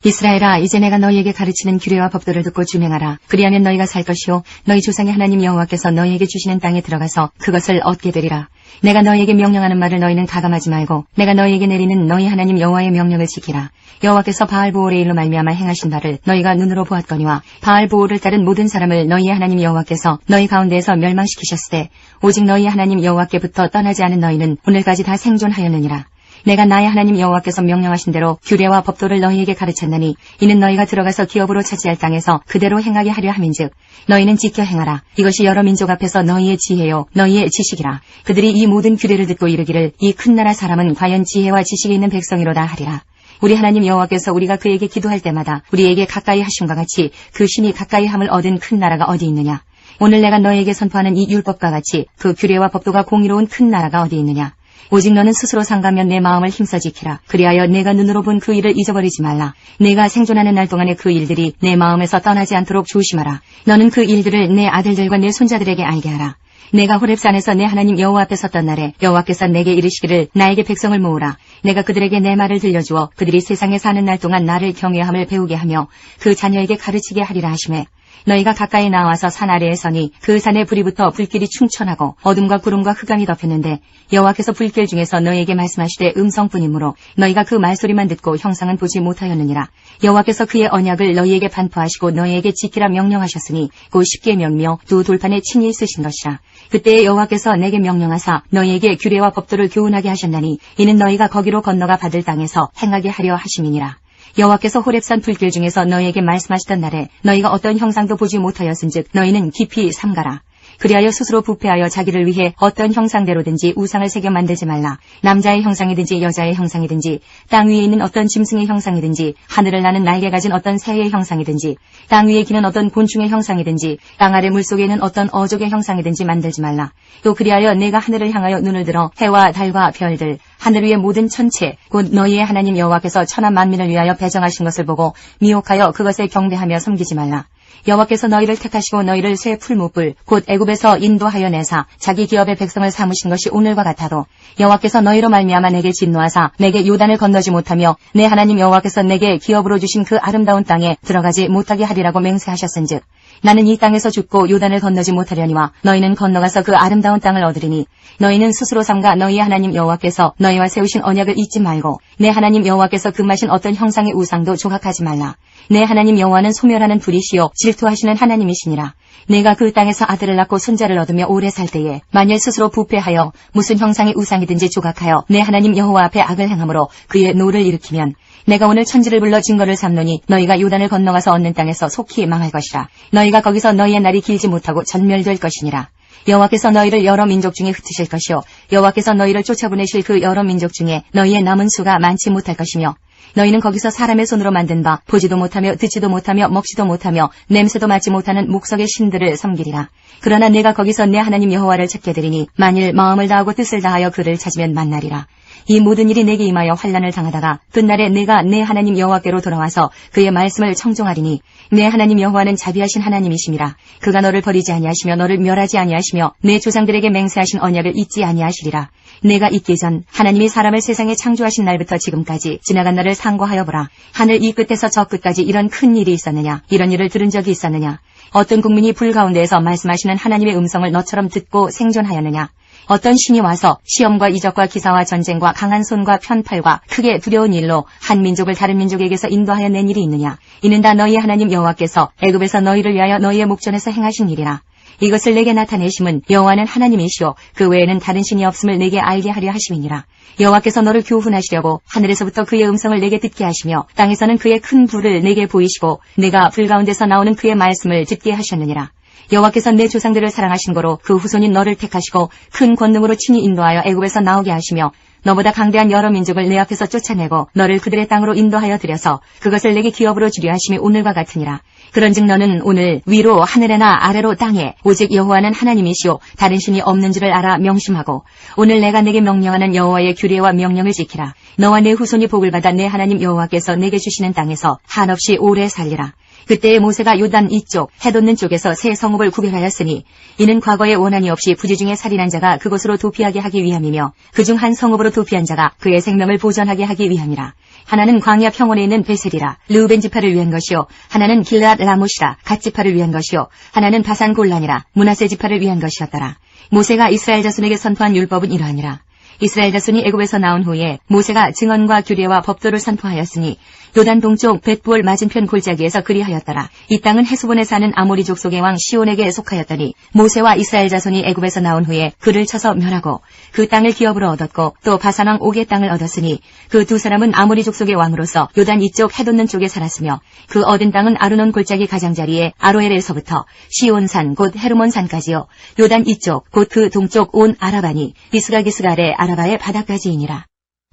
이스라엘아, 이제 내가 너희에게 가르치는 규례와 법도를 듣고 준행하라. 그리하면 너희가 살 것이요 너희 조상의 하나님 여호와께서 너희에게 주시는 땅에 들어가서 그것을 얻게 되리라. 내가 너희에게 명령하는 말을 너희는 가감하지 말고 내가 너희에게 내리는 너희 하나님 여호와의 명령을 지키라. 여호와께서 바알보올의 일로 말미암아 행하신 바를 너희가 눈으로 보았거니와 바알보올을 따른 모든 사람을 너희의 하나님 여호와께서 너희 가운데에서 멸망시키셨을 때 오직 너희 하나님 여호와께부터 떠나지 않은 너희는 오늘까지 다 생존하였느니라. 내가 나의 하나님 여호와께서 명령하신 대로 규례와 법도를 너희에게 가르쳤나니 이는 너희가 들어가서 기업으로 차지할 땅에서 그대로 행하게 하려 함인즉 너희는 지켜 행하라. 이것이 여러 민족 앞에서 너희의 지혜요 너희의 지식이라. 그들이 이 모든 규례를 듣고 이르기를 이 큰 나라 사람은 과연 지혜와 지식이 있는 백성이로다 하리라. 우리 하나님 여호와께서 우리가 그에게 기도할 때마다 우리에게 가까이 하심과 같이 그 신이 가까이 함을 얻은 큰 나라가 어디 있느냐. 오늘 내가 너희에게 선포하는 이 율법과 같이 그 규례와 법도가 공의로운 큰 나라가 어디 있느냐. 오직 너는 스스로 상가면 내 마음을 힘써 지키라. 그리하여 내가 눈으로 본 그 일을 잊어버리지 말라. 내가 생존하는 날 동안에 그 일들이 내 마음에서 떠나지 않도록 조심하라. 너는 그 일들을 내 아들들과 내 손자들에게 알게 하라. 내가 호렙산에서 내 하나님 여호와 앞에 섰던 날에 여호와께서 내게 이르시기를 나에게 백성을 모으라. 내가 그들에게 내 말을 들려주어 그들이 세상에 사는 날 동안 나를 경외함을 배우게 하며 그 자녀에게 가르치게 하리라 하시매 너희가 가까이 나와서 산 아래에 서니 그 산에 불이 붙어 불길이 충천하고 어둠과 구름과 흑암이 덮였는데 여호와께서 불길 중에서 너희에게 말씀하시되 음성뿐이므로 너희가 그 말소리만 듣고 형상은 보지 못하였느니라. 여호와께서 그의 언약을 너희에게 반포하시고 너희에게 지키라 명령하셨으니 곧 십계명이며 두 돌판에 친히 쓰신 것이라. 그때에 여호와께서 내게 명령하사 너희에게 규례와 법도를 교훈하게 하셨나니 이는 너희가 거기로 건너가 받을 땅에서 행하게 하려 하심이니라. 여호와께서 호렙산 불길 중에서 너희에게 말씀하시던 날에 너희가 어떤 형상도 보지 못하였은즉 너희는 깊이 삼가라. 그리하여 스스로 부패하여 자기를 위해 어떤 형상대로든지 우상을 새겨 만들지 말라. 남자의 형상이든지 여자의 형상이든지 땅 위에 있는 어떤 짐승의 형상이든지 하늘을 나는 날개 가진 어떤 새의 형상이든지 땅 위에 기는 어떤 곤충의 형상이든지 땅 아래 물속에 있는 어떤 어족의 형상이든지 만들지 말라. 또 그리하여 내가 하늘을 향하여 눈을 들어 해와 달과 별들 하늘 위의 모든 천체 곧 너희의 하나님 여호와께서 천하 만민을 위하여 배정하신 것을 보고 미혹하여 그것에 경배하며 섬기지 말라. 여호와께서 너희를 택하시고 너희를 새 풀무불 곧 애굽에서 인도하여 내사 자기 기업의 백성을 삼으신 것이 오늘과 같아도 여호와께서 너희로 말미암아 내게 진노하사 내게 요단을 건너지 못하며 내 하나님 여호와께서 내게 기업으로 주신 그 아름다운 땅에 들어가지 못하게 하리라고 맹세하셨은즉 나는 이 땅에서 죽고 요단을 건너지 못하려니와 너희는 건너가서 그 아름다운 땅을 얻으리니 너희는 스스로 삼가 너희의 하나님 여호와께서 너희와 세우신 언약을 잊지 말고 내 하나님 여호와께서 금하신 어떤 형상의 우상도 조각하지 말라. 내 하나님 여호와는 소멸하는 불이시요 질투하시는 하나님이시니라. 내가 그 땅에서 아들을 낳고 손자를 얻으며 오래 살 때에 만일 스스로 부패하여 무슨 형상의 우상이든지 조각하여 내 하나님 여호와 앞에 악을 행함으로 그의 노를 일으키면 내가 오늘 천지를 불러 증거를 삼노니 너희가 요단을 건너가서 얻는 땅에서 속히 망할 것이라. 너희가 거기서 너희의 날이 길지 못하고 전멸될 것이니라. 여호와께서 너희를 여러 민족 중에 흩으실 것이요 여호와께서 너희를 쫓아보내실 그 여러 민족 중에 너희의 남은 수가 많지 못할 것이며 너희는 거기서 사람의 손으로 만든 바 보지도 못하며 듣지도 못하며 먹지도 못하며 냄새도 맡지 못하는 목석의 신들을 섬기리라. 그러나 내가 거기서 내 하나님 여호와를 찾게 되리니 만일 마음을 다하고 뜻을 다하여 그를 찾으면 만나리라. 이 모든 일이 내게 임하여 환난을 당하다가 끝날에 내가 내 하나님 여호와께로 돌아와서 그의 말씀을 청종하리니 내 하나님 여호와는 자비하신 하나님이심이라. 그가 너를 버리지 아니하시며 너를 멸하지 아니하시며 내 조상들에게 맹세하신 언약을 잊지 아니하시리라. 내가 있기 전 하나님이 사람을 세상에 창조하신 날부터 지금까지 지나간 날을 상고하여 보라. 하늘 이 끝에서 저 끝까지 이런 큰 일이 있었느냐? 이런 일을 들은 적이 있었느냐? 어떤 국민이 불 가운데에서 말씀하시는 하나님의 음성을 너처럼 듣고 생존하였느냐? 어떤 신이 와서 시험과 이적과 기사와 전쟁과 강한 손과 편팔과 크게 두려운 일로 한 민족을 다른 민족에게서 인도하여 낸 일이 있느냐? 이는 다 너희의 하나님 여호와께서 애굽에서 너희를 위하여 너희의 목전에서 행하신 일이라. 이것을 내게 나타내심은 여호와는 하나님이시오 그 외에는 다른 신이 없음을 내게 알게 하려 하심이니라. 여호와께서 너를 교훈하시려고 하늘에서부터 그의 음성을 내게 듣게 하시며 땅에서는 그의 큰 불을 내게 보이시고 내가 불 가운데서 나오는 그의 말씀을 듣게 하셨느니라. 여호와께서 내 조상들을 사랑하신 거로 그 후손인 너를 택하시고 큰 권능으로 친히 인도하여 애굽에서 나오게 하시며 너보다 강대한 여러 민족을 내 앞에서 쫓아내고 너를 그들의 땅으로 인도하여 들여서 그것을 내게 기업으로 주려 하심이 오늘과 같으니라. 그런즉 너는 오늘 위로 하늘에나 아래로 땅에 오직 여호와는 하나님이시오 다른 신이 없는 줄을 알아 명심하고 오늘 내가 내게 명령하는 여호와의 규례와 명령을 지키라. 너와 내 후손이 복을 받아 내 하나님 여호와께서 내게 주시는 땅에서 한없이 오래 살리라. 그때에 모세가 요단 이쪽 해돋는 쪽에서 세 성읍을 구별하였으니 이는 과거에 원한이 없이 부지중에 살인한 자가 그곳으로 도피하게 하기 위함이며 그중 한 성읍으로 도피한 자가 그의 생명을 보전하게 하기 위함이라. 하나는 광야 평원에 있는 베셀이라 르우벤 지파를 위한 것이요 하나는 길앗 라못이라 갓 지파를 위한 것이요 하나는 바산 골란이라 므낫세 지파를 위한 것이었더라. 모세가 이스라엘 자손에게 선포한 율법은 이러하니라. 이스라엘 자손이 애굽에서 나온 후에 모세가 증언과 규례와 법도를 선포하였으니 요단 동쪽 벳부올 맞은편 골짜기에서 그리하였더라. 이 땅은 헤스본에 사는 아모리 족속의 왕 시온에게 속하였더니 모세와 이스라엘 자손이 애굽에서 나온 후에 그를 쳐서 멸하고 그 땅을 기업으로 얻었고 또 바산 왕 옥의 땅을 얻었으니 그 두 사람은 아모리 족속의 왕으로서 요단 이쪽 해돋는 쪽에 살았으며 그 얻은 땅은 아르논 골짜기 가장자리에 아로엘에서부터 시온산 곧 헤르몬산까지요 요단 이쪽 곧 그 동쪽 온 아라바니 비스가기스가 아래 아라바의 바다까지이니라.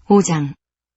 5장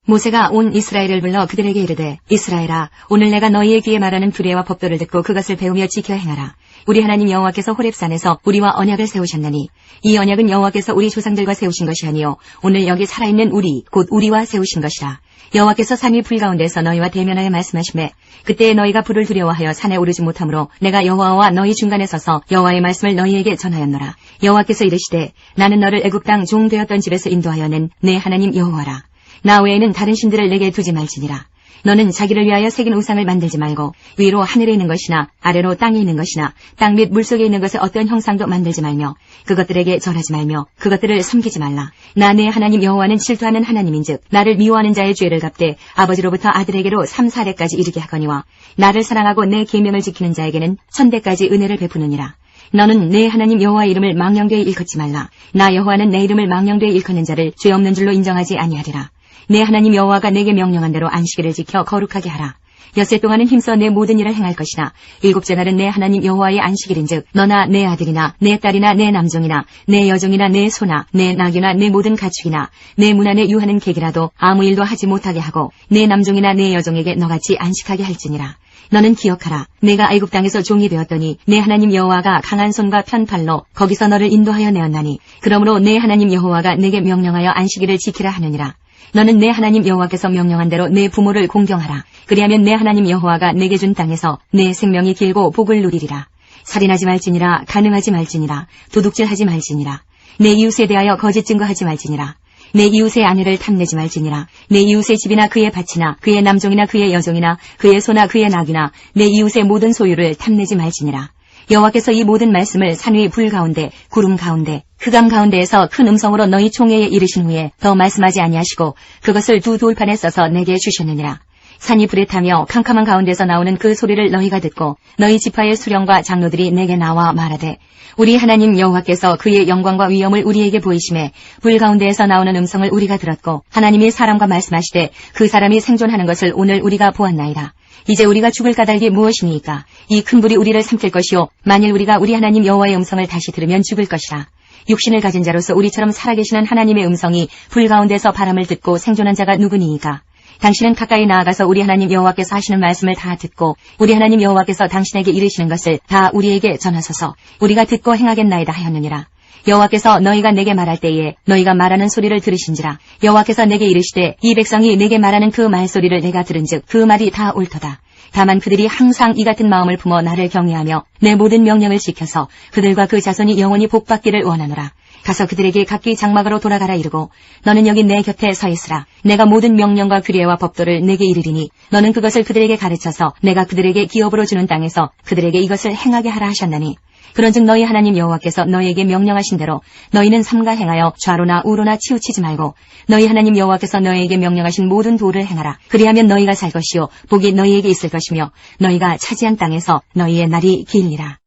모세가 온 이스라엘을 불러 그들에게 이르되 이스라엘아 오늘 내가 너희의 귀에 말하는 규례와 법도를 듣고 그것을 배우며 지켜 행하라. 우리 하나님 여호와께서 호렙산에서 우리와 언약을 세우셨나니 이 언약은 여호와께서 우리 조상들과 세우신 것이 아니요 오늘 여기 살아있는 우리 곧 우리와 세우신 것이라. 여호와께서 산 위 불 가운데서 너희와 대면하여 말씀하시매 그때에 너희가 불을 두려워하여 산에 오르지 못하므로 내가 여호와와 너희 중간에 서서 여호와의 말씀을 너희에게 전하였노라. 여호와께서 이르시되 나는 너를 애굽 땅 종 되었던 집에서 인도하여 낸 내 하나님 여호와라. 나 외에는 다른 신들을 내게 두지 말지니라. 너는 자기를 위하여 새긴 우상을 만들지 말고 위로 하늘에 있는 것이나 아래로 땅에 있는 것이나 땅 및 물속에 있는 것의 어떤 형상도 만들지 말며 그것들에게 절하지 말며 그것들을 섬기지 말라. 나 내 하나님 여호와는 질투하는 하나님인즉 나를 미워하는 자의 죄를 갚되 아버지로부터 아들에게로 3-4대까지 이르게 하거니와 나를 사랑하고 내 계명을 지키는 자에게는 1000대까지 은혜를 베푸느니라. 너는 내 하나님 여호와의 이름을 망령되이 일컫지 말라. 나 여호와는 내 이름을 망령되이 일컫는 자를 죄 없는 줄로 인정하지 아니하리라. 내 하나님 여호와가 내게 명령한 대로 안식일을 지켜 거룩하게 하라. 엿새 동안은 힘써 내 모든 일을 행할 것이나 일곱째 날은 내 하나님 여호와의 안식일인즉 너나 내 아들이나 내 딸이나 내 남종이나 내 여종이나 내 소나 내 낙이나 내 모든 가축이나 내 문 안에 유하는 객이라도 아무 일도 하지 못하게 하고 내 남종이나 내 여종에게 너같이 안식하게 할지니라. 너는 기억하라. 내가 애굽 땅에서 종이 되었더니 내 하나님 여호와가 강한 손과 편팔로 거기서 너를 인도하여 내었나니 그러므로 내 하나님 여호와가 내게 명령하여 안식일을 지키라 하느니라. 너는 내 하나님 여호와께서 명령한 대로 내 부모를 공경하라. 그리하면 내 하나님 여호와가 내게 준 땅에서 내 생명이 길고 복을 누리리라. 살인하지 말지니라. 간음하지 말지니라. 도둑질하지 말지니라. 내 이웃에 대하여 거짓 증거하지 말지니라. 내 이웃의 아내를 탐내지 말지니라. 내 이웃의 집이나 그의 밭이나 그의 남종이나 그의 여종이나 그의 소나 그의 낙이나 내 이웃의 모든 소유를 탐내지 말지니라. 여호와께서 이 모든 말씀을 산 위 불 가운데 구름 가운데 흑암 가운데에서 큰 음성으로 너희 총회에 이르신 후에 더 말씀하지 아니하시고 그것을 두 돌판에 써서 내게 주셨느니라. 산이 불에 타며 캄캄한 가운데서 나오는 그 소리를 너희가 듣고 너희 지파의 수령과 장로들이 내게 나와 말하되 우리 하나님 여호와께서 그의 영광과 위엄을 우리에게 보이심에 불 가운데에서 나오는 음성을 우리가 들었고 하나님이 사람과 말씀하시되 그 사람이 생존하는 것을 오늘 우리가 보았나이다. 이제 우리가 죽을 까닭이 무엇이니까? 이 큰 불이 우리를 삼킬 것이요 만일 우리가 우리 하나님 여호와의 음성을 다시 들으면 죽을 것이라. 육신을 가진 자로서 우리처럼 살아계시는 하나님의 음성이 불 가운데서 바람을 듣고 생존한 자가 누구니이까? 당신은 가까이 나아가서 우리 하나님 여호와께서 하시는 말씀을 다 듣고 우리 하나님 여호와께서 당신에게 이르시는 것을 다 우리에게 전하소서. 우리가 듣고 행하겠나이다 하였느니라. 여호와께서 너희가 내게 말할 때에 너희가 말하는 소리를 들으신지라. 여호와께서 내게 이르시되 이 백성이 내게 말하는 그 말소리를 내가 들은즉 그 말이 다 옳도다. 다만 그들이 항상 이 같은 마음을 품어 나를 경외하며 내 모든 명령을 지켜서 그들과 그 자손이 영원히 복받기를 원하노라. 가서 그들에게 각기 장막으로 돌아가라 이르고 너는 여기 내 곁에 서 있으라. 내가 모든 명령과 규례와 법도를 내게 이르리니 너는 그것을 그들에게 가르쳐서 내가 그들에게 기업으로 주는 땅에서 그들에게 이것을 행하게 하라 하셨나니 그런즉 너희 하나님 여호와께서 너희에게 명령하신 대로 너희는 삼가 행하여 좌로나 우로나 치우치지 말고 너희 하나님 여호와께서 너희에게 명령하신 모든 도를 행하라. 그리하면 너희가 살 것이요 복이 너희에게 있을 것이며 너희가 차지한 땅에서 너희의 날이 길리라.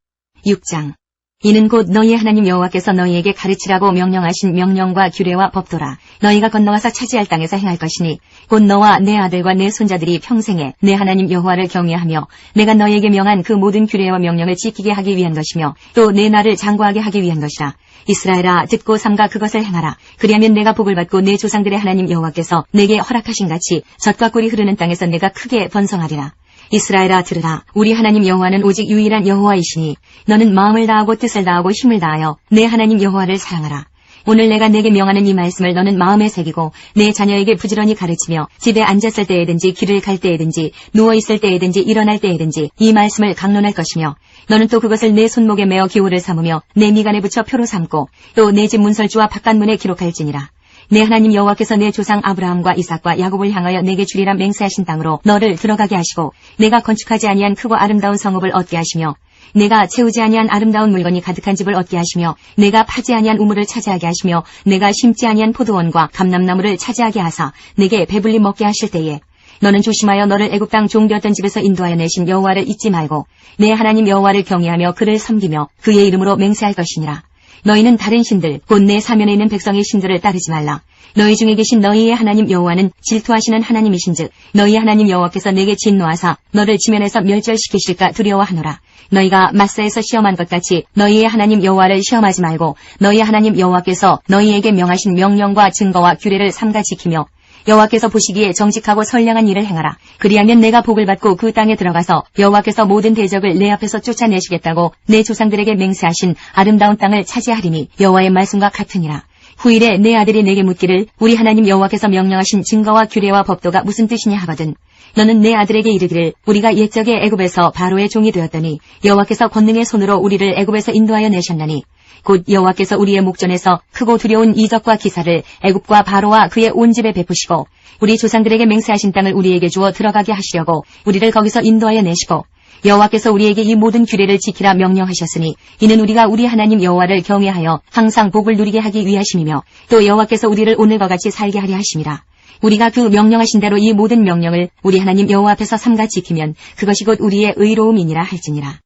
6장 이는 곧 너희 하나님 여호와께서 너희에게 가르치라고 명령하신 명령과 규례와 법도라. 너희가 건너와서 차지할 땅에서 행할 것이니 곧 너와 내 아들과 내 손자들이 평생에 내 하나님 여호와를 경외하며 내가 너희에게 명한 그 모든 규례와 명령을 지키게 하기 위한 것이며 또 내 날을 장구하게 하기 위한 것이라. 이스라엘아 듣고 삼가 그것을 행하라. 그리하면 내가 복을 받고 내 조상들의 하나님 여호와께서 내게 허락하신 같이 젖과 꿀이 흐르는 땅에서 내가 크게 번성하리라. 이스라엘아 들으라. 우리 하나님 여호와는 오직 유일한 여호와이시니 너는 마음을 다하고 뜻을 다하고 힘을 다하여 내 하나님 여호와를 사랑하라. 오늘 내가 내게 명하는 이 말씀을 너는 마음에 새기고 내 자녀에게 부지런히 가르치며 집에 앉았을 때에든지 길을 갈 때에든지 누워있을 때에든지 일어날 때에든지 이 말씀을 강론할 것이며 너는 또 그것을 내 손목에 메어 기호를 삼으며 내 미간에 붙여 표로 삼고 또 내 집 문설주와 바깥문에 기록할지니라. 내 하나님 여호와께서 내 조상 아브라함과 이삭과 야곱을 향하여 내게 주리라 맹세하신 땅으로 너를 들어가게 하시고 내가 건축하지 아니한 크고 아름다운 성읍을 얻게 하시며 내가 채우지 아니한 아름다운 물건이 가득한 집을 얻게 하시며 내가 파지 아니한 우물을 차지하게 하시며 내가 심지 아니한 포도원과 감람나무를 차지하게 하사 내게 배불리 먹게 하실 때에 너는 조심하여 너를 애굽 땅 종되었던 집에서 인도하여 내신 여호와를 잊지 말고 내 하나님 여호와를 경외하며 그를 섬기며 그의 이름으로 맹세할 것이니라. 너희는 다른 신들 곧 내 사면에 있는 백성의 신들을 따르지 말라. 너희 중에 계신 너희의 하나님 여호와는 질투하시는 하나님이신즉 너희 하나님 여호와께서 내게 진노하사 너를 지면에서 멸절시키실까 두려워하노라. 너희가 마사에서 시험한 것 같이 너희의 하나님 여호와를 시험하지 말고 너희 하나님 여호와께서 너희에게 명하신 명령과 증거와 규례를 삼가 지키며 여호와께서 보시기에 정직하고 선량한 일을 행하라. 그리하면 내가 복을 받고 그 땅에 들어가서 여호와께서 모든 대적을 내 앞에서 쫓아내시겠다고 내 조상들에게 맹세하신 아름다운 땅을 차지하리니 여호와의 말씀과 같으니라. 후일에 내 아들이 내게 묻기를 우리 하나님 여호와께서 명령하신 증거와 규례와 법도가 무슨 뜻이냐 하거든. 너는 내 아들에게 이르기를 우리가 옛적에 애굽에서 바로의 종이 되었더니 여호와께서 권능의 손으로 우리를 애굽에서 인도하여 내셨나니 곧 여호와께서 우리의 목전에서 크고 두려운 이적과 기사를 애굽과 바로와 그의 온 집에 베푸시고 우리 조상들에게 맹세하신 땅을 우리에게 주어 들어가게 하시려고 우리를 거기서 인도하여 내시고 여호와께서 우리에게 이 모든 규례를 지키라 명령하셨으니 이는 우리가 우리 하나님 여호와를 경외하여 항상 복을 누리게 하기 위하심이며 또 여호와께서 우리를 오늘과 같이 살게 하려 하심이라. 우리가 그 명령하신 대로 이 모든 명령을 우리 하나님 여호와 앞에서 삼가 지키면 그것이 곧 우리의 의로움이니라 할지니라.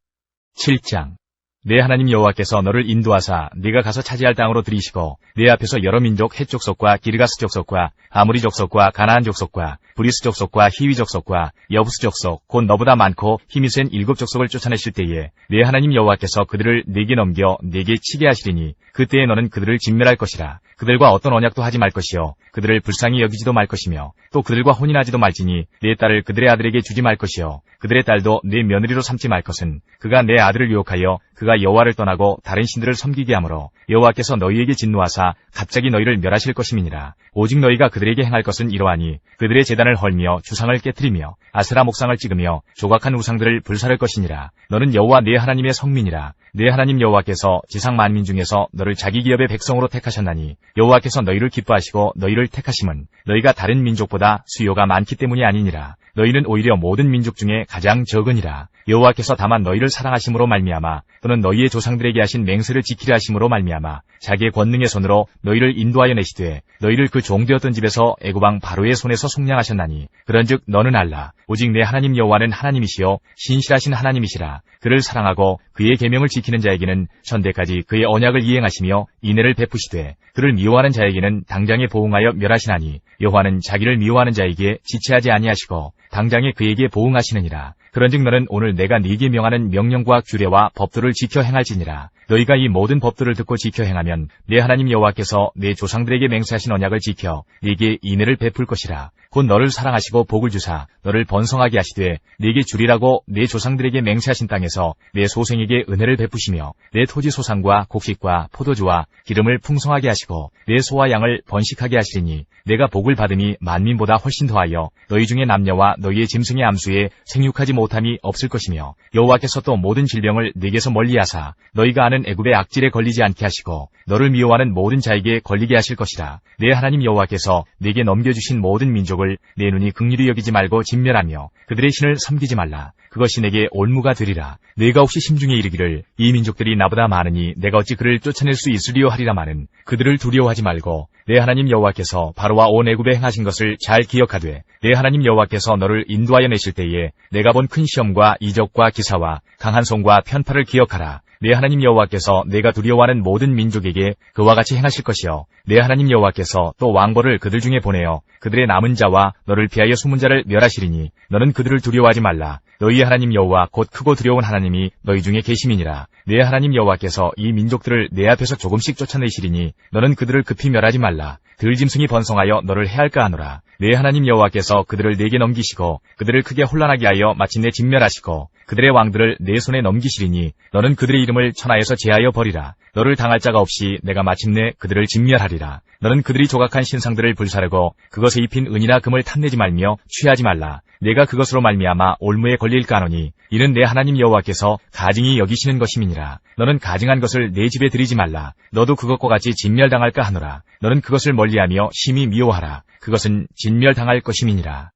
7장 내 하나님 여호와께서 너를 인도하사 네가 가서 차지할 땅으로 들이시고 내 앞에서 여러 민족 헷 족속과 기르가스 족속과 아무리 족속과 가나안 족속과 브리스 족속과 히위 족속과 여부스 족속 곧 너보다 많고 힘이 센 7 족속을 쫓아내실 때에 내 하나님 여호와께서 그들을 네게 넘겨 네게 치게 하시리니 그때에 너는 그들을 진멸할 것이라. 그들과 어떤 언약도 하지 말 것이요 그들을 불쌍히 여기지도 말 것이며 또 그들과 혼인하지도 말지니 내 딸을 그들의 아들에게 주지 말 것이요 그들의 딸도 내 며느리로 삼지 말 것은 그가 내 아들을 유혹하여 그가 여호와를 떠나고 다른 신들을 섬기게 하므로 여호와께서 너희에게 진노하사 갑자기 너희를 멸하실 것임이니라. 오직 너희가 그들에게 행할 것은 이러하니 그들의 제단을 헐며 주상을 깨뜨리며 아세라 목상을 찍으며 조각한 우상들을 불사를 것이니라. 너는 여호와 네 하나님의 성민이라. 네 하나님 여호와께서 지상 만민 중에서 너를 자기 기업의 백성으로 택하셨나니 여호와께서 너희를 기뻐하시고 너희를 택하심은 너희가 다른 민족보다 수요가 많기 때문이 아니니라. 너희는 오히려 모든 민족 중에 가장 적으니라. 여호와께서 다만 너희를 사랑하심으로 말미암아 또는 너희의 조상들에게 하신 맹세를 지키려 하심으로 말미암아 자기의 권능의 손으로 너희를 인도하여 내시되 너희를 그 종되었던 집에서 애굽 왕 바로의 손에서 속량하셨나니 그런즉 너는 알라. 오직 내 하나님 여호와는 하나님이시요 신실하신 하나님이시라. 그를 사랑하고 그의 계명을 지키는 자에게는 천대까지 그의 언약을 이행하시며 인애를 베푸시되 그를 미워하는 자에게는 당장에 보응하여 멸하시나니 여호와는 자기를 미워하는 자에게 지체하지 아니하시고 당장에 그에게 보응하시느니라. 그런즉 너는 오늘 내가 네게 명하는 명령과 규례와 법도를 지켜 행할지니라. 너희가 이 모든 법도를 듣고 지켜 행하면 내 하나님 여호와께서 내 조상들에게 맹세하신 언약을 지켜 네게 인애를 베풀 것이라. 곧 너를 사랑하시고 복을 주사 너를 번성하게 하시되 네게 주리라고 내 조상들에게 맹세하신 땅에서 내 소생에게 은혜를 베푸시며 내 토지 소산과 곡식과 포도주와 기름을 풍성하게 하시고 내 소와 양을 번식하게 하시리니 내가 복을 받음이 만민보다 훨씬 더하여 너희 중에 남녀와 너희의 짐승의 암수에 생육하지 못함이 없을 것이며 여호와께서 또 모든 질병을 네게서 멀리하사 너희가 아는 애굽의 악질에 걸리지 않게 하시고 너를 미워하는 모든 자에게 걸리게 하실 것이라. 내 하나님 여호와께서 네게 넘겨주신 모든 민족을 내 눈이 긍휼히 여기지 말고 진멸하며 그들의 신을 섬기지 말라. 그것이 내게 올무가 되리라. 내가 혹시 심중에 이르기를 이 민족들이 나보다 많으니 내가 어찌 그를 쫓아낼 수 있으리요 하리라마는 그들을 두려워하지 말고 내 하나님 여호와께서 바로와 온 애굽에 행하신 것을 잘 기억하되 내 하나님 여호와께서 너를 인도하여 내실 때에 내가 본 큰 시험과 이적과 기사와 강한 손과 편파를 기억하라. 내 하나님 여호와께서 내가 두려워하는 모든 민족에게 그와 같이 행하실 것이요 내 하나님 여호와께서 또 왕벌을 그들 중에 보내어 그들의 남은 자와 너를 피하여 숨은 자를 멸하시리니 너는 그들을 두려워하지 말라. 너희의 하나님 여호와 곧 크고 두려운 하나님이 너희 중에 계심이니라. 내 하나님 여호와께서 이 민족들을 내 앞에서 조금씩 쫓아내시리니 너는 그들을 급히 멸하지 말라. 들짐승이 번성하여 너를 해할까 하노라. 내 하나님 여호와께서 그들을 내게 넘기시고 그들을 크게 혼란하게 하여 마침내 진멸하시고 그들의 왕들을 내 손에 넘기시리니 너는 그들의 이름을 천하에서 제하여 버리라. 너를 당할 자가 없이 내가 마침내 그들을 진멸하리라. 너는 그들이 조각한 신상들을 불사르고 그것에 입힌 은이나 금을 탐내지 말며 취하지 말라. 내가 그것으로 말미암아 올무에 걸릴까 하노니 이는 내 하나님 여호와께서 가증히 여기시는 것임이니라. 너는 가증한 것을 내 집에 들이지 말라. 너도 그것과 같이 진멸당할까 하노라. 너는 그것을 멀리하며 심히 미워하라. 그것은 진멸당할 것임이니라.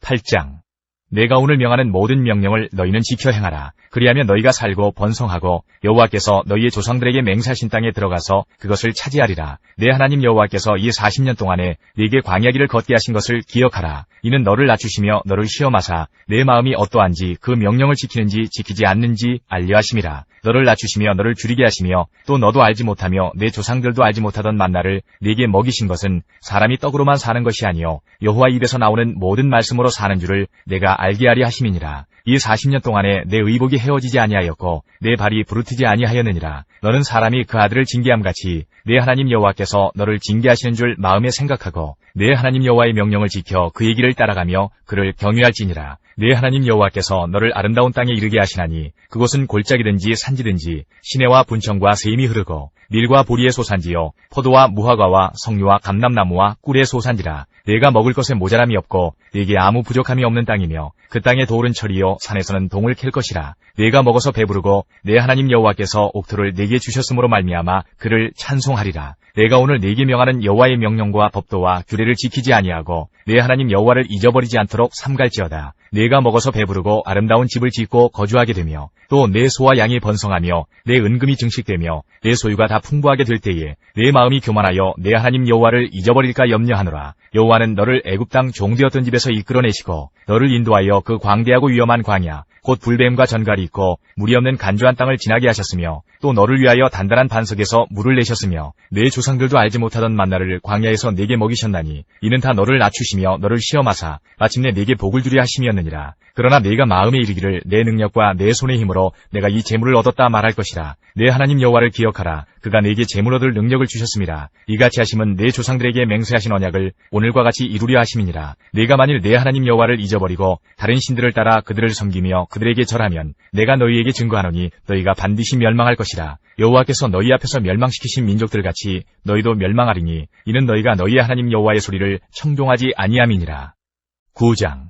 8장. 내가 오늘 명하는 모든 명령을 너희는 지켜 행하라. 그리하면 너희가 살고 번성하고 여호와께서 너희의 조상들에게 맹세하신 땅에 들어가서 그것을 차지하리라. 내 하나님 여호와께서 이 40년 동안에 네게 광야길을 걷게 하신 것을 기억하라. 이는 너를 낮추시며 너를 시험하사 내 마음이 어떠한지 그 명령을 지키는지 지키지 않는지 알려 하심이라. 너를 낮추시며 너를 줄이게 하시며 또 너도 알지 못하며 내 조상들도 알지 못하던 만나를 네게 먹이신 것은 사람이 떡으로만 사는 것이 아니요 여호와 입에서 나오는 모든 말씀으로 사는 줄을 내가 알게 하리 하심이니라. 이 40년 동안에 내 의복이 헤어지지 아니하였고 내 발이 부르트지 아니하였느니라. 너는 사람이 그 아들을 징계함같이 내 하나님 여호와께서 너를 징계하시는 줄 마음에 생각하고 내 하나님 여호와의 명령을 지켜 그의 길을 따라가며 그를 경유할지니라. 내 하나님 여호와께서 너를 아름다운 땅에 이르게 하시나니 그곳은 골짜기든지 산지든지 시내와 분청과 샘이 흐르고 밀과 보리의 소산지요 포도와 무화과와 석류와 감람나무와 꿀의 소산지라. 내가 먹을 것에 모자람이 없고 네게 아무 부족함이 없는 땅이며 그 땅의 돌은 철이요 산에서는 동을 캘 것이라. 내가 먹어서 배부르고 내 하나님 여호와께서 옥토를 네게 주셨으므로 말미암아 그를 찬송하리라. 내가 오늘 네게 명하는 여호와의 명령과 법도와 규례를 지키지 아니하고 내 하나님 여호와를 잊어버리지 않도록 삼갈지어다. 내가 먹어서 배부르고 아름다운 집을 짓고 거주하게 되며 또 내 소와 양이 번성하며 내 은금이 증식되며 내 소유가 다 풍부하게 될 때에 내 마음이 교만하여 내 하나님 여호와를 잊어버릴까 염려하노라. 여호와는 너를 애굽 땅 종되었던 집에서 이끌어내시고 너를 인도하여 그 광대하고 위험한 광야 곧 불뱀과 전갈이 있고 물이 없는 간조한 땅을 지나게 하셨으며 또 너를 위하여 단단한 반석에서 물을 내셨으며 내 조상들도 알지 못하던 만나를 광야에서 네게 먹이셨나니 이는 다 너를 낮추시며 너를 시험하사 마침내 네게 복을 주려 하심이었느니라. 그러나 네가 마음에 이르기를 내 능력과 내 손의 힘으로 내가 이 재물을 얻었다 말할 것이라. 내 하나님 여호와를 기억하라. 그가 네게 재물 얻을 능력을 주셨음이라. 이같이 하심은 내 조상들에게 맹세하신 언약을 오늘과 같이 이루려 하심이니라. 네가 만일 내 하나님 여호와를 잊어버리고 다른 신들을 따라 그들을 섬기며 그들에게 절하면 내가 너희에게 증거하노니 너희가 반드시 멸망할 것이라. 여호와께서 너희 앞에서 멸망시키신 민족들같이 너희도 멸망하리니 이는 너희가 너희의 하나님 여호와의 소리를 청종하지 아니함이니라. 9장.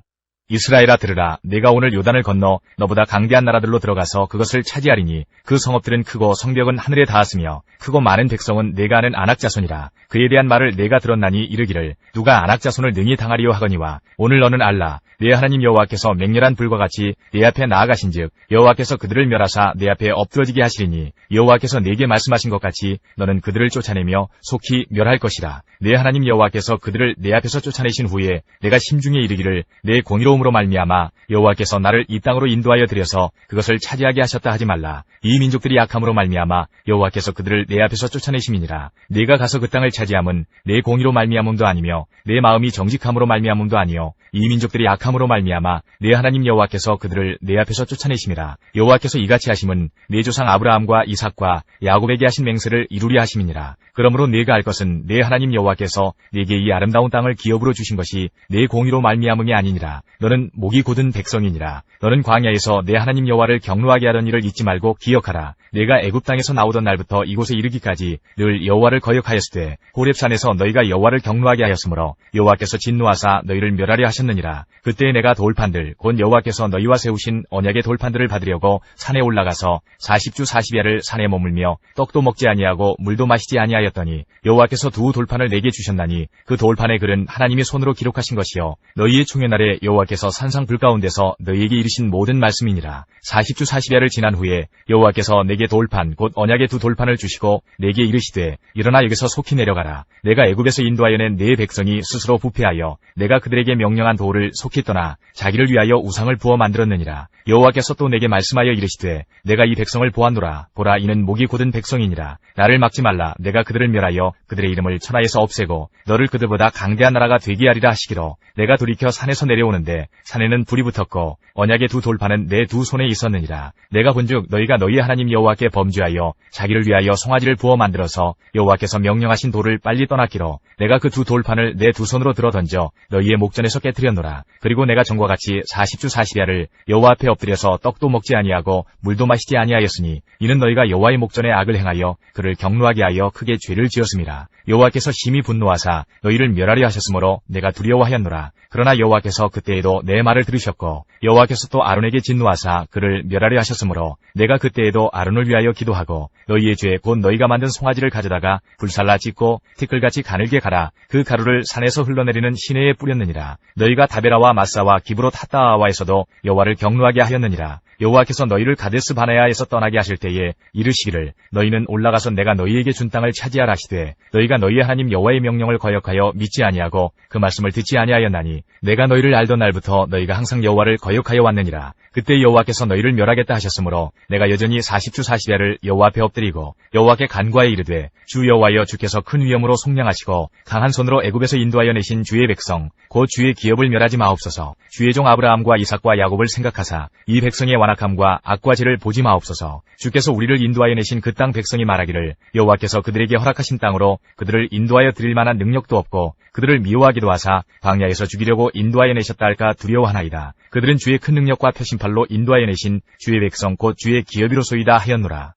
이스라엘아 들으라. 내가 오늘 요단을 건너 너보다 강대한 나라들로 들어가서 그것을 차지하리니 그 성읍들은 크고 성벽은 하늘에 닿았으며 크고 많은 백성은 내가 아는 아낙 자손이라. 그에 대한 말을 내가 들었나니 이르기를 누가 아낙 자손을 능히 당하리요 하거니와 오늘 너는 알라. 내 하나님 여호와께서 맹렬한 불과 같이 내 앞에 나아가신즉 여호와께서 그들을 멸하사 내 앞에 엎드러지게 하시리니 여호와께서 내게 말씀하신 것 같이 너는 그들을 쫓아내며 속히 멸할 것이라. 내 하나님 여호와께서 그들을 내 앞에서 쫓아내신 후에 내가 심중에 이르기를 내 공의로움으로 말미암아 여호와께서 나를 이 땅으로 인도하여 들여서 그것을 차지하게 하셨다 하지 말라. 이 민족들이 약함으로 말미암아 여호와께서 그들을 내 앞에서 쫓아내심이니라. 내가 가서 그 땅을 차지함은 내 공의로 말미암음도 아니며 내 마음이 정직함으로 말미암음도 아니요 이 민족들이 약함으로 말미암아 내 하나님 여호와께서 그들을 내 앞에서 쫓아내심이라. 여호와께서 이같이 하심은 내 조상 아브라함과 이삭과 야곱에게 하신 맹세를 이루려 하심이니라. 그러므로 네가 알 것은 내 하나님 여호와께서 네게 이 아름다운 땅을 기업으로 주신 것이 내 공의로 말미암음이 아니니라. 너는 목이 곧은 백성이니라. 너는 광야에서 내 하나님 여호와를 경노하게 하던 일을 잊지 말고 기억하라. 내가 애굽 땅에서 나오던 날부터 이곳에 이르기까지 늘 여호와를 거역하였으되 호렙산에서 너희가 여호와를 경노하게 하였으므로 여호와께서 진노하사 너희를 멸하려 하셨느니라. 그때 내가 돌판들 곧 여호와께서 너희와 세우신 언약의 돌판들을 받으려고 산에 올라가서 40주 40야를 산에 머물며 떡도 먹지 아니하고 물도 마시지 아니하였더니 여호와께서 두 돌판을 내게 주셨나니 그 돌판의 글은 하나님이 손으로 기록하신 것이요 너희의 총회날에 여호와께서 산상 불 가운데서 너희에게 이르신 모든 말씀이니라. 40주 40야를 지난 후에 여호와께서 내게 돌판 곧 언약의 두 돌판을 주시고 내게 이르시되 일어나 여기서 속히 내려가라. 내가 애굽에서 인도하여 낸 네 백성이 스스로 부패하여 내가 그들에게 명령한 도를 속히 떠나 자기를 위하여 우상을 부어 만들었느니라. 여호와께서 또 내게 말씀하여 이르시되 내가 이 백성을 보았노라. 보라 이는 목이 곧은 백성이니라. 나를 막지 말라. 내가 그들을 멸하여 그들의 이름을 천하에서 없애고 너를 그들보다 강대한 나라가 되게 하리라 하시기로 내가 돌이켜 산에서 내려오는데 산에는 불이 붙었고 언약의 두 돌판은 내 두 손에 있었느니라. 내가 본즉 너희가 너희 하나님 여호와께 범죄하여 자기를 위하여 송아지를 부어 만들어서 여호와께서 명령하신 도를 빨리 떠났기로 내가 그 두 돌판을 내 두 손으로 들어 던져 너희의 목전에서 깨뜨렸노라. 그리고 내가 전과 같이 40주 40야를 여호와 앞에 엎드려서 떡도 먹지 아니하고 물도 마시지 아니하였으니 이는 너희가 여호와의 목전에 악을 행하여 그를 경노하게 하여 크게 죄를 지었음이라. 여호와께서 심히 분노하사 너희를 멸하려 하셨으므로 내가 두려워하였노라. 그러나 여호와께서 그때에도 내 말을 들으셨고 여호와께서 또 아론에게 진노하사 그를 멸하려 하셨으므로 내가 그때에도 아론을 위하여 기도하고 너희의 죄 곧 너희가 만든 송아지를 가져다가 불살라 찢고 티끌같이 가늘게 갈아 그 가루를 산에서 흘러내리는 시내에 뿌렸느니라. 너희가 다베라와 마사와 기브롯 핫다아와에서도 여호와를 경노하게 하였느니라. 여호와께서 너희를 가데스 바네아에서 떠나게 하실 때에 이르시기를 너희는 올라가서 내가 너희에게 준 땅을 차지하라 하시되 너희가 너희 하나님 여호와의 명령을 거역하여 믿지 아니하고 그 말씀을 듣지 아니하였나니 내가 너희를 알던 날부터 너희가 항상 여호와를 거역하여 왔느니라. 그때 여호와께서 너희를 멸하겠다 하셨으므로 내가 여전히 40주 40야를 여호와 앞에 엎드리고 여호와께 간구하여 이르되 주 여호와여 주께서 큰 위엄으로 속량하시고 강한 손으로 애굽에서 인도하여 내신 주의 백성 곧 주의 기업을 멸하지 마옵소서. 주의 종 아브라함과 이삭과 야곱을 생각하사 이 백성의 완악함과 악과 죄를 보지 마옵소서. 주께서 우리를 인도하여 내신 그 땅 백성이 말하기를 여호와께서 그들에게 허락하신 땅으로 그들을 인도하여 드릴 만한 능력도 없고 그들을 미워하기도 하사 광야에서 죽이려고 인도하여 내셨다 할까 두려워하나이다. 그들은 주의 큰 능력과 표심팔로 인도하여 내신 주의 백성 곧 주의 기업이로소이다 하였노라.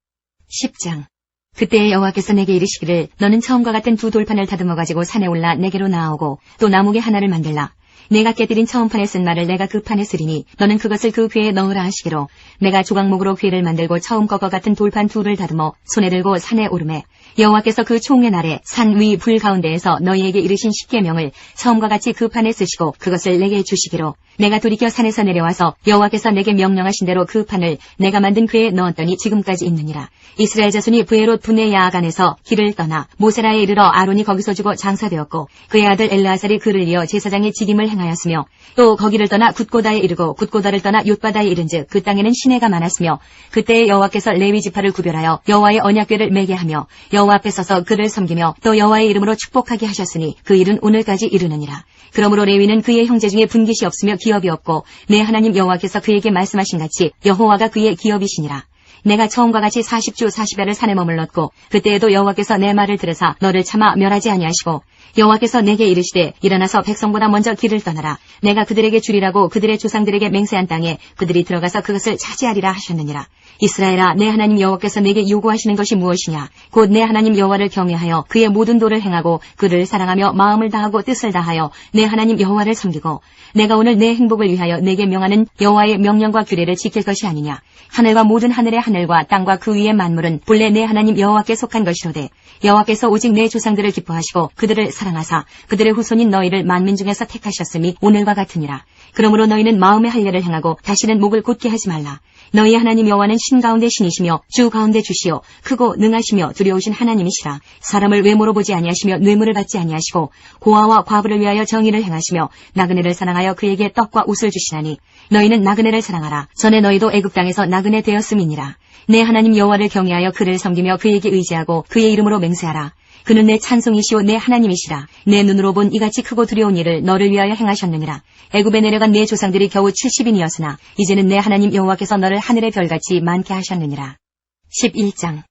10장. 그때 여호와께서 내게 이르시기를 너는 처음과 같은 두 돌판을 다듬어 가지고 산에 올라 내게로 나아오고 또 나무개 하나를 만들라. 내가 깨뜨린 처음 판에 쓴 말을 내가 그 판에 쓰리니 너는 그것을 그 궤에 넣으라 하시기로 내가 조각목으로 궤를 만들고 처음 것과 같은 돌판 둘을 다듬어 손에 들고 산에 오르매 여호와께서 그 총회 날에 산 위 불 가운데에서 너희에게 이르신 십계명을 처음과 같이 그 판에 쓰시고 그것을 내게 주시기로 내가 돌이켜 산에서 내려와서 여호와께서 내게 명령하신 대로 그 판을 내가 만든 궤에 넣었더니 지금까지 있느니라. 이스라엘 자손이 브에롯 분의 야간에서 길을 떠나 모세라에 이르러 아론이 거기서 죽어 장사되었고 그의 아들 엘르아살이 그를 이어 제사장의 직임을 행하였으며 또 거기를 떠나 굿고다에 이르고 굿고다를 떠나 욤바다에 이른즉 그 땅에는 시내가 많았으며 그때에 여호와께서 레위 지파를 구별하여 여호와의 언약궤를 매게 하며 여호와 앞에 서서 그를 섬기며 또 여호와의 이름으로 축복하게 하셨으니 그 일은 오늘까지 이르느니라. 그러므로 레위는 그의 형제 중에 분깃이 없으며 기업이 없고 내 하나님 여호와께서 그에게 말씀하신 같이 여호와가 그의 기업이시니라. 내가 처음과 같이 40주 40야를 산에 머물렀고 그때에도 여호와께서 내 말을 들으사 너를 차마 멸하지 아니하시고 여호와께서 내게 이르시되 일어나서 백성보다 먼저 길을 떠나라. 내가 그들에게 주리라고 그들의 조상들에게 맹세한 땅에 그들이 들어가서 그것을 차지하리라 하셨느니라. 이스라엘아, 내 하나님 여호와께서 내게 요구하시는 것이 무엇이냐? 곧 내 하나님 여호와를 경외하여 그의 모든 도를 행하고 그를 사랑하며 마음을 다하고 뜻을 다하여 내 하나님 여호와를 섬기고 내가 오늘 내 행복을 위하여 내게 명하는 여호와의 명령과 규례를 지킬 것이 아니냐? 하늘과 모든 하늘의 하늘과 땅과 그 위의 만물은 본래 내 하나님 여호와께 속한 것이로되 여호와께서 오직 내 조상들을 기뻐하시고 그들을 사랑하사 그들의 후손인 너희를 만민 중에서 택하셨음이 오늘과 같으니라. 그러므로 너희는 마음의 할례를 행하고 다시는 목을 곧게 하지 말라. 너희 하나님 여호와는 신 가운데 신이시며 주 가운데 주시요 크고 능하시며 두려우신 하나님이시라. 사람을 외모로 보지 아니하시며 뇌물을 받지 아니하시고 고아와 과부를 위하여 정의를 행하시며 나그네를 사랑하여 그에게 떡과 옷을 주시나니 너희는 나그네를 사랑하라. 전에 너희도 애굽 땅에서 나그네 되었음이니라. 내 하나님 여호와를 경외하여 그를 섬기며 그에게 의지하고 그의 이름으로 맹세하라. 그는 내 찬송이시오 내 하나님이시라. 내 눈으로 본 이같이 크고 두려운 일을 너를 위하여 행하셨느니라. 애굽에 내려간 내 조상들이 겨우 70인이었으나 이제는 내 하나님 여호와께서 너를 하늘의 별같이 많게 하셨느니라. 11장.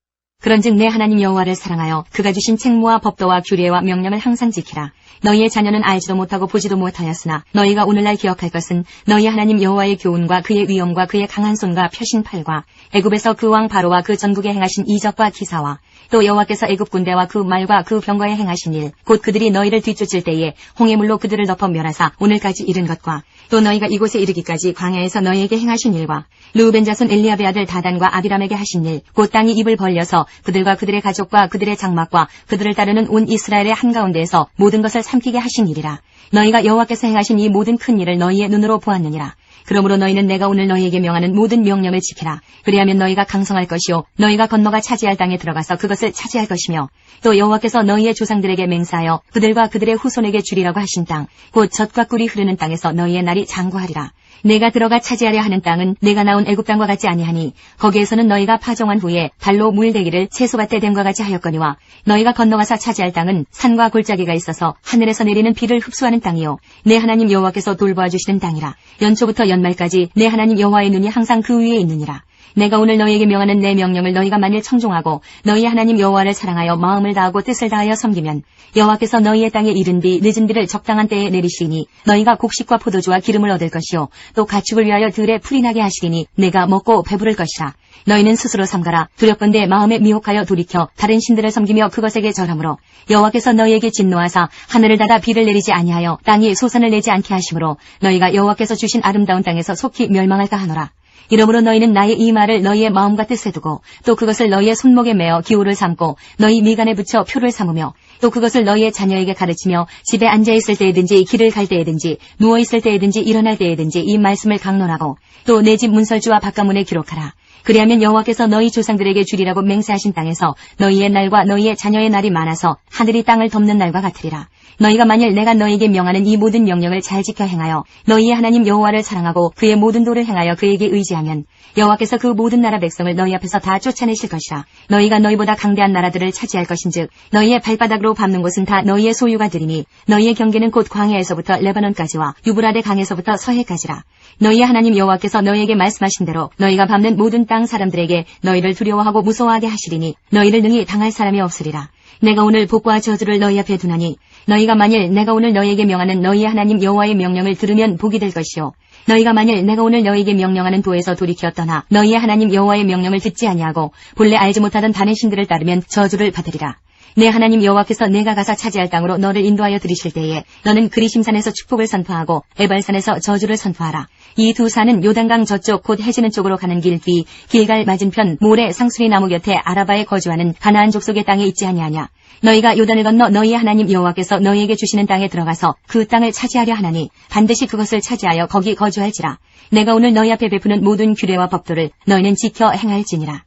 그런즉 내 하나님 여호와를 사랑하여 그가 주신 책무와 법도와 규례와 명령을 항상 지키라. 너희의 자녀는 알지도 못하고 보지도 못하였으나 너희가 오늘날 기억할 것은 너희 하나님 여호와의 교훈과 그의 위엄과 그의 강한 손과 펴신 팔과 애굽에서 그 왕 바로와 그 전국에 행하신 이적과 기사와 또 여호와께서 애굽 군대와 그 말과 그 병거에 행하신 일, 곧 그들이 너희를 뒤쫓을 때에 홍해물로 그들을 덮어 멸하사 오늘까지 이른 것과 또 너희가 이곳에 이르기까지 광야에서 너희에게 행하신 일과 르우벤 자손 엘리압의 아들 다단과 아비람에게 하신 일, 곧 땅이 입을 벌려서 그들과 그들의 가족과 그들의 장막과 그들을 따르는 온 이스라엘의 한가운데에서 모든 것을 삼키게 하신 일이라. 너희가 여호와께서 행하신 이 모든 큰 일을 너희의 눈으로 보았느니라. 그러므로 너희는 내가 오늘 너희에게 명하는 모든 명령을 지키라. 그리하면 너희가 강성할 것이요 너희가 건너가 차지할 땅에 들어가서 그것을 차지할 것이며 또 여호와께서 너희의 조상들에게 맹세하여 그들과 그들의 후손에게 주리라고 하신 땅, 곧 젖과 꿀이 흐르는 땅에서 너희의 날이 장구하리라. 내가 들어가 차지하려 하는 땅은 내가 나온 애굽 땅과 같지 아니하니 거기에서는 너희가 파종한 후에 발로 물대기를 채소밭에 댐과 같이 하였거니와 너희가 건너가서 차지할 땅은 산과 골짜기가 있어서 하늘에서 내리는 비를 흡수하는 땅이요 내 하나님 여호와께서 돌보아 주시는 땅이라. 연초부터 연말까지 내 하나님 여호와의 눈이 항상 그 위에 있느니라. 내가 오늘 너희에게 명하는 내 명령을 너희가 만일 청종하고 너희 하나님 여호와를 사랑하여 마음을 다하고 뜻을 다하여 섬기면 여호와께서 너희의 땅에 이른 비 늦은 비를 적당한 때에 내리시니 너희가 곡식과 포도주와 기름을 얻을 것이요 또 가축을 위하여 들에 풀이 나게 하시리니 내가 먹고 배부를 것이라. 너희는 스스로 삼가라. 두렵건대 마음에 미혹하여 돌이켜 다른 신들을 섬기며 그것에게 절하므로 여호와께서 너희에게 진노하사 하늘을 닫아 비를 내리지 아니하여 땅이 소산을 내지 않게 하시므로 너희가 여호와께서 주신 아름다운 땅에서 속히 멸망할까 하노라. 이러므로 너희는 나의 이 말을 너희의 마음과 뜻에 두고 또 그것을 너희의 손목에 매어 기호를 삼고 너희 미간에 붙여 표를 삼으며 또 그것을 너희의 자녀에게 가르치며 집에 앉아있을 때에든지 길을 갈 때에든지 누워있을 때에든지 일어날 때에든지 이 말씀을 강론하고 또 내 집 문설주와 바깥문에 기록하라. 그리하면 여호와께서 너희 조상들에게 주리라고 맹세하신 땅에서 너희의 날과 너희의 자녀의 날이 많아서 하늘이 땅을 덮는 날과 같으리라. 너희가 만일 내가 너희에게 명하는 이 모든 명령을 잘 지켜 행하여 너희의 하나님 여호와를 사랑하고 그의 모든 도를 행하여 그에게 의지하면 여호와께서 그 모든 나라 백성을 너희 앞에서 다 쫓아내실 것이라. 너희가 너희보다 강대한 나라들을 차지할 것인즉 너희의 발바닥으로 밟는 곳은 다 너희의 소유가 되리니 너희의 경계는 곧 광야에서부터 레바논까지와 유브라데 강에서부터 서해까지라. 너희의 하나님 여호와께서 너희에게 말씀하신 대로 너희가 밟는 모든 땅 사람들에게 너희를 두려워하고 무서워하게 하시리니 너희를 능히 당할 사람이 없으리라. 내가 오늘 복과 저주를 너희 앞에 두나니 너희가 만일 내가 오늘 너희에게 명하는 너희의 하나님 여호와의 명령을 들으면 복이 될 것이요 너희가 만일 내가 오늘 너희에게 명령하는 도에서 돌이켜 떠나 너희의 하나님 여호와의 명령을 듣지 아니하고 본래 알지 못하던 다른 신들을 따르면 저주를 받으리라. 내 하나님 여호와께서 내가 가서 차지할 땅으로 너를 인도하여 들이실 때에 너는 그리심산에서 축복을 선포하고 에발산에서 저주를 선포하라. 이 두 산은 요단강 저쪽 곧 해지는 쪽으로 가는 길 뒤 길갈 맞은편 모래 상수리 나무 곁에 아라바에 거주하는 가나안 족속의 땅에 있지 아니하냐. 너희가 요단을 건너 너희의 하나님 여호와께서 너희에게 주시는 땅에 들어가서 그 땅을 차지하려 하나니 반드시 그것을 차지하여 거기 거주할지라. 내가 오늘 너희 앞에 베푸는 모든 규례와 법도를 너희는 지켜 행할지니라.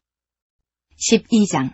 12장.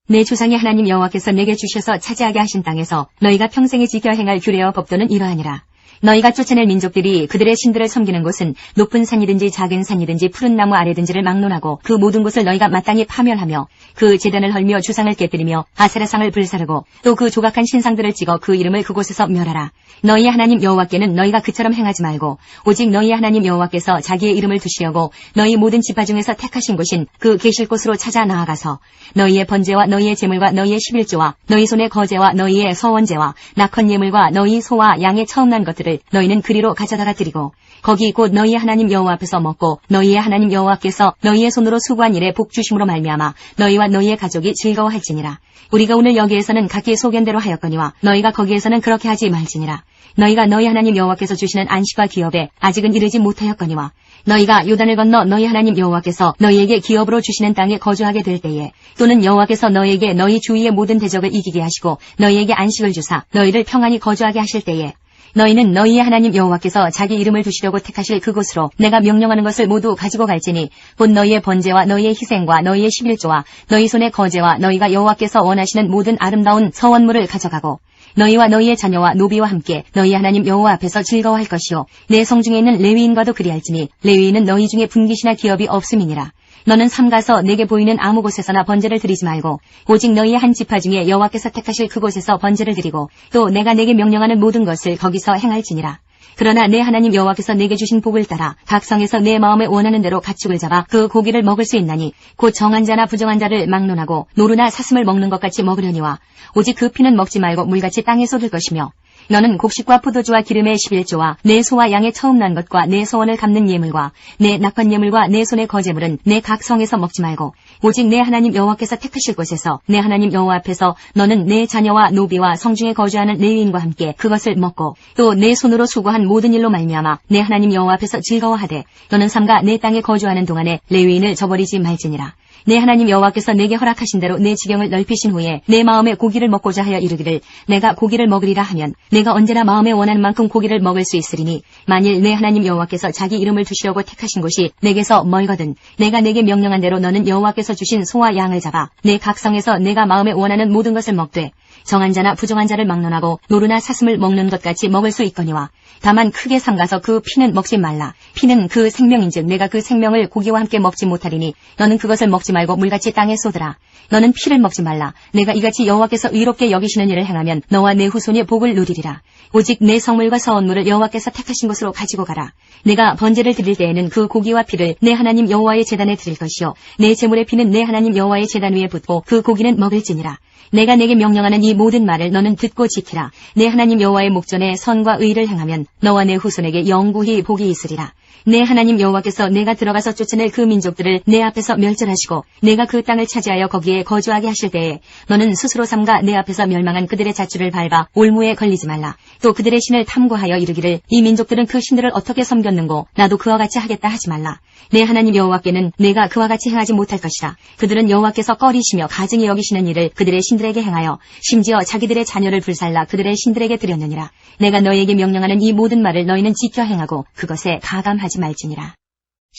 내 조상의 하나님 여호와께서 내게 주셔서 차지하게 하신 땅에서 너희가 평생에 지켜 행할 규례와 법도는 이러하니라. 너희가 쫓아낼 민족들이 그들의 신들을 섬기는 곳은 높은 산이든지 작은 산이든지 푸른 나무 아래든지를 막론하고 그 모든 곳을 너희가 마땅히 파멸하며 그 제단을 헐며 주상을 깨뜨리며 아세라상을 불사르고 또 그 조각한 신상들을 찍어 그 이름을 그곳에서 멸하라. 너희의 하나님 여호와께는 너희가 그처럼 행하지 말고 오직 너희의 하나님 여호와께서 자기의 이름을 두시려고 너희 모든 지파 중에서 택하신 곳인 그 계실 곳으로 찾아 나아가서 너희의 번제와 너희의 제물과 너희의 11조와 너희 손의 거제와 너희의 서원제와 낙헌 예물과 너희 소와 양의 처음 난 것들을 너희는 그리로 가져다가 드리고 거기 곧 너희의 하나님 여호와 앞에서 먹고 너희의 하나님 여호와께서 너희의 손으로 수고한 일에 복 주심으로 말미암아 너희와 너희의 가족이 즐거워할지니라. 우리가 오늘 여기에서는 각기 소견대로 하였거니와 너희가 거기에서는 그렇게 하지 말지니라. 너희가 너희 하나님 여호와께서 주시는 안식과 기업에 아직은 이르지 못하였거니와 너희가 요단을 건너 너희 하나님 여호와께서 너희에게 기업으로 주시는 땅에 거주하게 될 때에 또는 여호와께서 너희에게 너희 주위의 모든 대적을 이기게 하시고 너희에게 안식을 주사 너희를 평안히 거주하게 하실 때에 너희는 너희의 하나님 여호와께서 자기 이름을 두시려고 택하실 그곳으로 내가 명령하는 것을 모두 가지고 갈지니 곧 너희의 번제와 너희의 희생과 너희의 11조와 너희 손의 거제와 너희가 여호와께서 원하시는 모든 아름다운 서원물을 가져가고 너희와 너희의 자녀와 노비와 함께 너희 하나님 여호와 앞에서 즐거워할 것이요 내 성중에 있는 레위인과도 그리할지니 레위인은 너희 중에 분깃이나 기업이 없음이니라. 너는 삼가서 내게 보이는 아무 곳에서나 번제를 드리지 말고 오직 너희의 한 지파 중에 여호와께서 택하실 그곳에서 번제를 드리고 또 내가 내게 명령하는 모든 것을 거기서 행할지니라. 그러나 내 하나님 여호와께서 내게 주신 복을 따라 각 성에서 내 마음에 원하는 대로 가축을 잡아 그 고기를 먹을 수 있나니 곧 정한 자나 부정한 자를 막론하고 노루나 사슴을 먹는 것 같이 먹으려니와 오직 그 피는 먹지 말고 물같이 땅에 쏟을 것이며 너는 곡식과 포도주와 기름의 11조와 내 소와 양의 처음 난 것과 내 소원을 갚는 예물과 내 낙헌 예물과 내 손의 거제물은 내 각 성에서 먹지 말고 오직 내 하나님 여호와께서 택하실 곳에서 내 하나님 여호와 앞에서 너는 내 자녀와 노비와 성중에 거주하는 레위인과 함께 그것을 먹고 또 내 손으로 수고한 모든 일로 말미암아 내 하나님 여호와 앞에서 즐거워하되 너는 삼가 내 땅에 거주하는 동안에 레위인을 저버리지 말지니라. 내 하나님 여호와께서 내게 허락하신 대로 내 지경을 넓히신 후에 내 마음에 고기를 먹고자 하여 이르기를 내가 고기를 먹으리라 하면 내가 언제나 마음에 원하는 만큼 고기를 먹을 수 있으리니 만일 내 하나님 여호와께서 자기 이름을 두시려고 택하신 곳이 내게서 멀거든 내가 내게 명령한 대로 너는 여호와께서 주신 소와 양을 잡아 내 각성에서 내가 마음에 원하는 모든 것을 먹되 정한 자나 부정한 자를 막론하고 노루나 사슴을 먹는 것 같이 먹을 수 있거니와 다만 크게 삼가서 그 피는 먹지 말라. 피는 그 생명인즉 내가 그 생명을 고기와 함께 먹지 못하리니 너는 그것을 먹지 말고 물같이 땅에 쏟으라. 너는 피를 먹지 말라. 내가 이같이 여호와께서 의롭게 여기시는 일을 행하면 너와 내 후손이 복을 누리리라. 오직 내 성물과 서원물을 여호와께서 택하신 곳으로 가지고 가라. 내가 번제를 드릴 때에는 그 고기와 피를 내 하나님 여호와의 제단에 드릴 것이요 내 제물의 피는 내 하나님 여호와의 제단 위에 붓고 그 고기는 먹을지니라. 내가 내게 명령하는 이 모든 말을 너는 듣고 지키라. 내 하나님 여호와의 목전에 선과 의를 행하면 너와 내 후손에게 영구히 복이 있으리라. 내 하나님 여호와께서 내가 들어가서 쫓아낼 그 민족들을 내 앞에서 멸절하시고 내가 그 땅을 차지하여 거기에 거주하게 하실 때에 너는 스스로 삼가 내 앞에서 멸망한 그들의 자취를 밟아 올무에 걸리지 말라. 또 그들의 신을 탐구하여 이르기를 이 민족들은 그 신들을 어떻게 섬겼는고 나도 그와 같이 하겠다 하지 말라. 내 하나님 여호와께는 내가 그와 같이 행하지 못할 것이라. 그들은 여호와께서 꺼리시며 가증히 여기시는 일을 그들의 신들에게 행하여 심지어 자기들의 자녀를 불살라 그들의 신들에게 드렸느니라. 내가 너희에게 명령하는 이 모든 말을 너희는 지켜 행하고 그것에 가감하지 말지니라.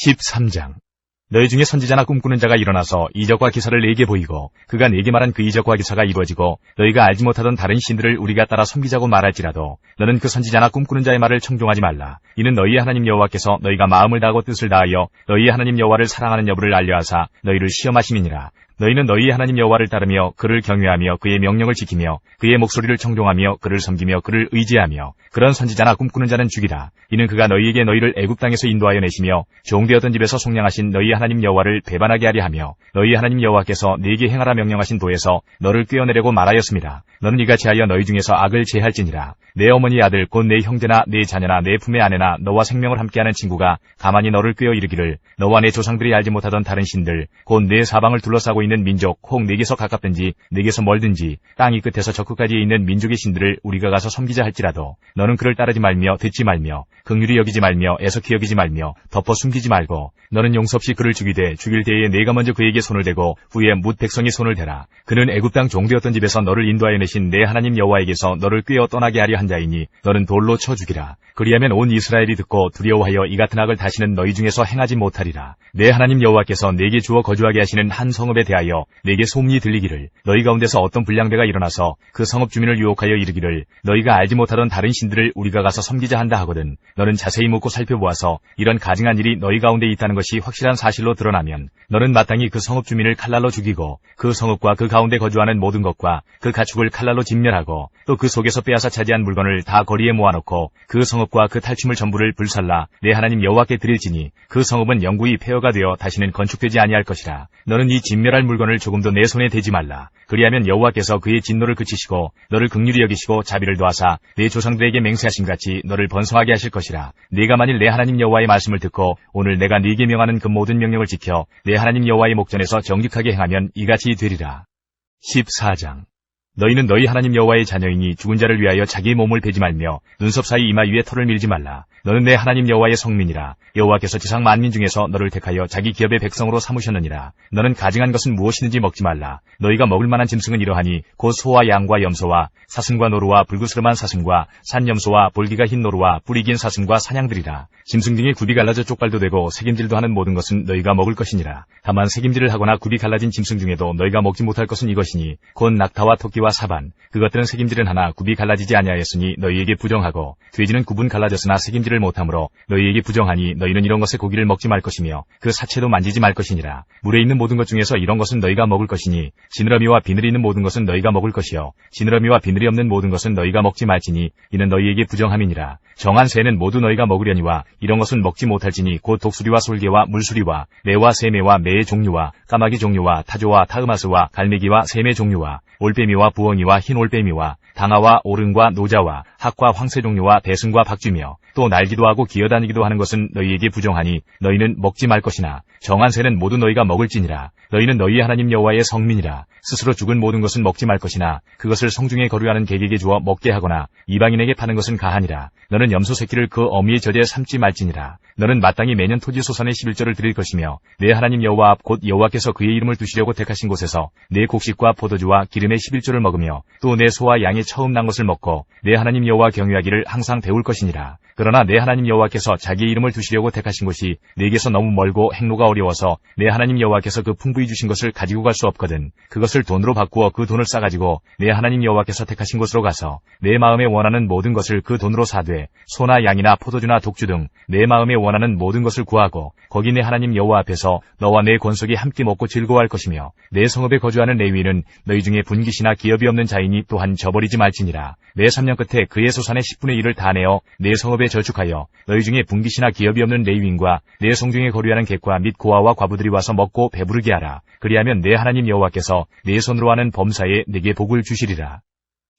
13장. 너희 중에 선지자나 꿈꾸는 자가 일어나서 이적과 기사를 내게 보이고 그가 내게 말한 그 이적과 기사가 이루어지고 너희가 알지 못하던 다른 신들을 우리가 따라 섬기자고 말할지라도 너는 그 선지자나 꿈꾸는 자의 말을 청종하지 말라. 이는 너희의 하나님 여호와께서 너희가 마음을 다하고 뜻을 다하여 너희의 하나님 여호와를 사랑하는 여부를 알려하사 너희를 시험하심이니라. 너희는 너희의 하나님 여호와를 따르며 그를 경외하며 그의 명령을 지키며 그의 목소리를 청종하며 그를 섬기며 그를 의지하며 그런 선지자나 꿈꾸는 자는 죽이라. 이는 그가 너희에게 너희를 애굽 땅에서 인도하여 내시며 종되었던 집에서 속량하신 너희의 하나님 여호와를 배반하게 하려 하며 너희의 하나님 여호와께서 네게 행하라 명령하신 도에서 너를 꿰어내려고 말하였습니다. 너는 이같이 하여 너희 중에서 악을 제할지니라. 내 어머니 아들 곧 내 형제나 내 자녀나 내 품의 아내나 너와 생명을 함께하는 친구가 가만히 너를 꿰어 이르기를 너와 내 조상들이 알지 못하던 다른 신들 곧 내 사방을 둘러싸고 있는 민족 혹 내게서 가깝든지 내게서 멀든지 땅 이 끝에서 저 끝까지에 있는 민족의 신들을 우리가 가서 섬기자 할지라도 너는 그를 따르지 말며 듣지 말며 긍휼히 여기지 말며 애석히 여기지 말며 덮어 숨기지 말고 너는 용서 없이 그를 죽이되 죽일 때에 내가 먼저 그에게 손을 대고 후에 뭇 백성이 손을 대라. 그는 애굽 땅 종되었던 집에서 너를 인도하여 내신 내 하나님 여호와에게서 너를 꿰어 떠나게 하려 한 자이니 너는 돌로 쳐 죽이라. 그리하면 온 이스라엘이 듣고 두려워하여 이 같은 악을 다시는 너희 중에서 행하지 못하리라. 내 하나님 여호와께서 내게 주어 거주하게 하시는 한 성읍에 대하여 대하여 내게 소문이 들리기를 너희 가운데서 어떤 불량배가 일어나서 그 성읍 주민을 유혹하여 이르기를 너희가 알지 못하던 다른 신들을 우리가 가서 섬기자 한다 하거든 너는 자세히 묻고 살펴보아서 이런 가증한 일이 너희 가운데 있다는 것이 확실한 사실로 드러나면 너는 마땅히 그 성읍 주민을 칼날로 죽이고 그 성읍과 그 가운데 거주하는 모든 것과 그 가축을 칼날로 진멸하고 또 그 속에서 빼앗아 차지한 물건을 다 거리에 모아놓고 그 성읍과 그 탈취물 전부를 불살라 내 하나님 여호와께 드릴지니 그 성읍은 영구히 폐허가 되어 다시는 건축되지 아니할 것이라. 너는 이 진멸할 물건을 조금도 내 손에 대지 말라. 그리하면 여호와께서 그의 진노를 그치시고 너를 긍휼히 여기시고 자비를 도하사 내 조상들에게 맹세하신 같이 너를 번성하게 하실 것이라. 네가 만일 내 하나님 여호와의 말씀을 듣고 오늘 내가 네게 명하는 그 모든 명령을 지켜 내 하나님 여호와의 목전에서 정직하게 행하면 이같이 되리라. 14장 너희는 너희 하나님 여호와의 자녀이니 죽은 자를 위하여 자기의 몸을 베지 말며 눈썹 사이 이마 위에 털을 밀지 말라. 너는 내 하나님 여호와의 성민이라. 여호와께서 지상 만민 중에서 너를 택하여 자기 기업의 백성으로 삼으셨느니라. 너는 가증한 것은 무엇이든지 먹지 말라. 너희가 먹을 만한 짐승은 이러하니 곧 소와 양과 염소와 사슴과 노루와 불구스름한 사슴과 산염소와 볼기가 흰 노루와 뿌리 긴 사슴과 사냥들이라. 짐승 중에 굽이 갈라져 쪽발도 되고 색임질도 하는 모든 것은 너희가 먹을 것이니라. 다만 색임질을 하거나 굽이 갈라진 짐승 중에도 너희가 먹지 못할 것은 이것이니 곧 낙타와 토끼와 사반 그것들은 색임질은 하나 굽이 갈라지지 아니하였으니 너희에게 부정하고 돼지는 굽은 갈라졌으나 색임질을 못하므로 너희에게 부정하니 너희는 이런 것의 고기를 먹지 말 것이며 그 사체도 만지지 말 것이니라. 물에 있는 모든 것 중에서 이런 것은 너희가 먹을 것이니 지느러미와 비늘이 있는 모든 것은 너희가 먹을 것이요 지느러미와 비늘이 없는 모든 것은 너희가 먹지 말지니 이는 너희에게 부정함이니라. 정한 새는 모두 너희가 먹으려니와 이런 것은 먹지 못할지니 곧 독수리와 솔개와 물수리와 매와 새매와 매의 종류와 까마귀 종류와 타조와 타흐마스와 갈매기와 샘의 종류와 올빼미와 부엉이와 흰 올빼미와 당아와 오른과 노자와 학과 황새 종류와 대승과 박쥐며 또 날기도 하고 기어다니기도 하는 것은 너희에게 부정하니 너희는 먹지 말 것이나 정한 새는 모두 너희가 먹을지니라. 너희는 너희 하나님 여호와의 성민이라. 스스로 죽은 모든 것은 먹지 말 것이나 그것을 성중에 거류하는 객에게 주어 먹게 하거나 이방인에게 파는 것은 가하니라. 너는 염소 새끼를 그 어미의 젖에 삶지 말지니라. 너는 마땅히 매년 토지 소산의 11조를 드릴 것이며 내 하나님 여호와 앞 곧 여호와께서 그의 이름을 두시려고 택하신 곳에서 내 곡식과 포도주와 기름의 11조를 먹으며 또 내 소와 양의 처음 난 것을 먹고 내 하나님 여호와 경유하기를 항상 배울 것이니라. 그러나 내 하나님 여호와께서 자기의 이름을 두시려고 택하신 곳이 내게서 너무 멀고 행로가 어려워서 내 하나님 여호와께서 그 풍부히 주신 것을 가지고 갈 수 없거든 그것을 돈으로 바꾸어 그 돈을 싸가지고 내 하나님 여호와께서 택하신 곳으로 가서 내 마음에 원하는 모든 것을 그 돈으로 사되 소나 양이나 포도주나 독주 등 내 마음에 원하는 모든 것을 구하고 거기 내 하나님 여호와 앞에서 너와 내 권속이 함께 먹고 즐거워할 것이며 내 성읍에 거주하는 레위인은 너희 중에 분깃이나 기업이 없는 자이니 또한 저버리지 말지니라. 내 3년 끝에 그의 소산의 10분의 1을 다 내어 내 성읍에 저축하여 너희 중에 분깃이나 기업이 없는 레위인과 내 성중에 거류하는 객과 및 고아와 과부들이 와서 먹고 배부르게 하라. 그리하면 내 하나님 여호와께서 내 손으로 하는 범사에 내게 복을 주시리라.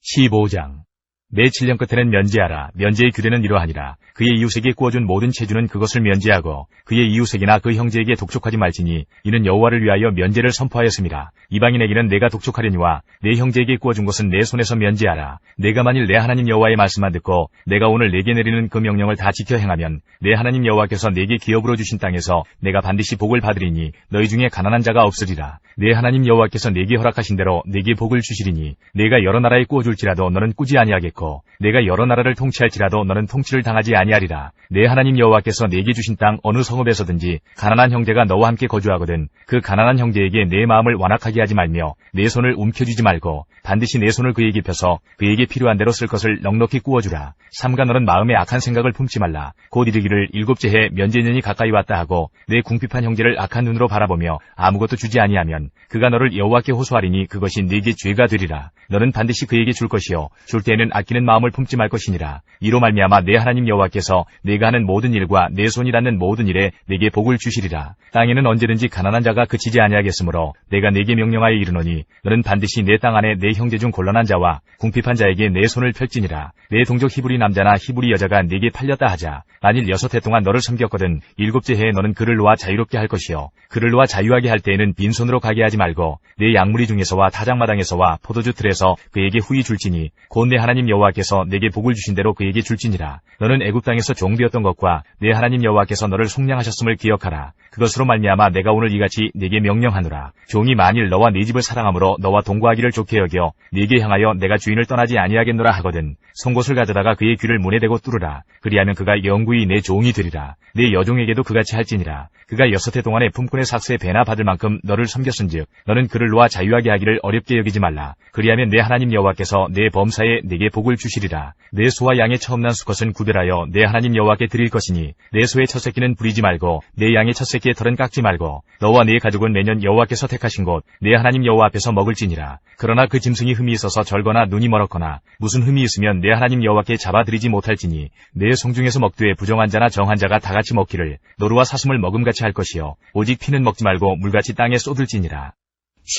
15장 내 7년 끝에는 면제하라. 면제의 규례는 이러하니라. 그의 이웃에게 구워준 모든 체주는 그것을 면제하고 그의 이웃에게나 그 형제에게 독촉하지 말지니 이는 여호와를 위하여 면제를 선포하였습니다. 이방인에게는 내가 독촉하려니와 내 형제에게 구워준 것은 내 손에서 면제하라. 내가 만일 내 하나님 여호와의 말씀만 듣고 내가 오늘 내게 내리는 그 명령을 다 지켜 행하면 내 하나님 여호와께서 내게 기업으로 주신 땅에서 내가 반드시 복을 받으리니 너희 중에 가난한 자가 없으리라. 내 하나님 여호와께서 내게 허락하신 대로 내게 복을 주시리니 내가 여러 나라에 구워줄지라도 너는 꾸지 아니하겠고 내가 여러 나라를 통치할지라도 너는 통치를 당하지 아니하리라. 내 하나님 여호와께서 내게 주신 땅 어느 성읍에서든지 가난한 형제가 너와 함께 거주하거든 그 가난한 형제에게 내 마음을 완악하게 하지 말며 내 손을 움켜쥐지 말고 반드시 내 손을 그에게 펴서 그에게 필요한 대로 쓸 것을 넉넉히 구워주라. 삼가 너는 마음에 악한 생각을 품지 말라. 곧 이르기를 일곱째 해 면제년이 가까이 왔다 하고 내 궁핍한 형제를 악한 눈으로 바라보며 아무것도 주지 아니하면 그가 너를 여호와께 호소하리니 그것이 네게 죄가 되리라. 너는 반드시 그에게 줄 것이요 줄 때에는 아끼는 마음을 품지 말 것이니라. 이로 말미암아 내 하나님 여호와께서 내가 하는 모든 일과 내 손이 닿는 모든 일에 내게 복을 주시리라. 땅에는 언제든지 가난한 자가 그치지 아니하겠으므로 내가 내게 명령하여 이르노니 너는 반드시 내 땅 안에 내 형제 중 곤란한 자와 궁핍한 자에게 내 손을 펼지니라. 내 동족 히브리 남자나 히브리 여자가 내게 팔렸다 하자. 만일 6해 동안 너를 섬겼거든 일곱째 해에 너는 그를 놓아 자유롭게 할 것이요 그를 놓아 자유하게 할 때에는 빈손으로 가게 하지 말고 내 양무리 중에서와 타작마당에서와 포도주 틀에서 그에게 후히 줄지니 곧 내 하나님 여호와께서 내게 복을 주신 대로 그에게 줄지니라. 너는 애굽 땅에서 종되었던 것과 내 하나님 여호와께서 너를 속량하셨음을 기억하라. 그것으로 말미암아 내가 오늘 이같이 네게 명령하노라. 종이 만일 너와 네 집을 사랑함으로 너와 동거하기를 좋게 여겨 네게 향하여 내가 주인을 떠나지 아니하겠노라 하거든 송곳을 가져다가 그의 귀를 문에 대고 뚫으라. 그리하면 그가 영구히 내 종이 되리라. 내 여종에게도 그같이 할지니라. 그가 6해 동안에 품꾼의 삭스에 배나 받을 만큼 너를 섬겼은즉 너는 그를 놓아 자유하게 하기를 어렵게 여기지 말라. 그리하면 내 하나님 여호와께서 내 범사에 네게 복을 주시리라. 내 소와 양의 처음 난 수컷은 구별하여 내 하나님 여호와께 드릴 것이니 내 소의 첫 새끼는 부리지 말고 내 양의 첫 새끼의 털은 깎지 말고 너와 네 가족은 매년 여호와께서 택하신 곳 내 하나님 여호와 앞에서 먹을지니라. 그러나 그 짐승이 흠이 있어서 절거나 눈이 멀었거나 무슨 흠이 있으면 내 하나님 여호와께 잡아드리지 못할지니 내 성중에서 먹되 부정한 자나 정한 자가 다 같이 먹기를 노루와 사슴을 먹음같이 할 것이요 오직 피는 먹지 말고 물같이 땅에 쏟을지니라.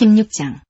16장.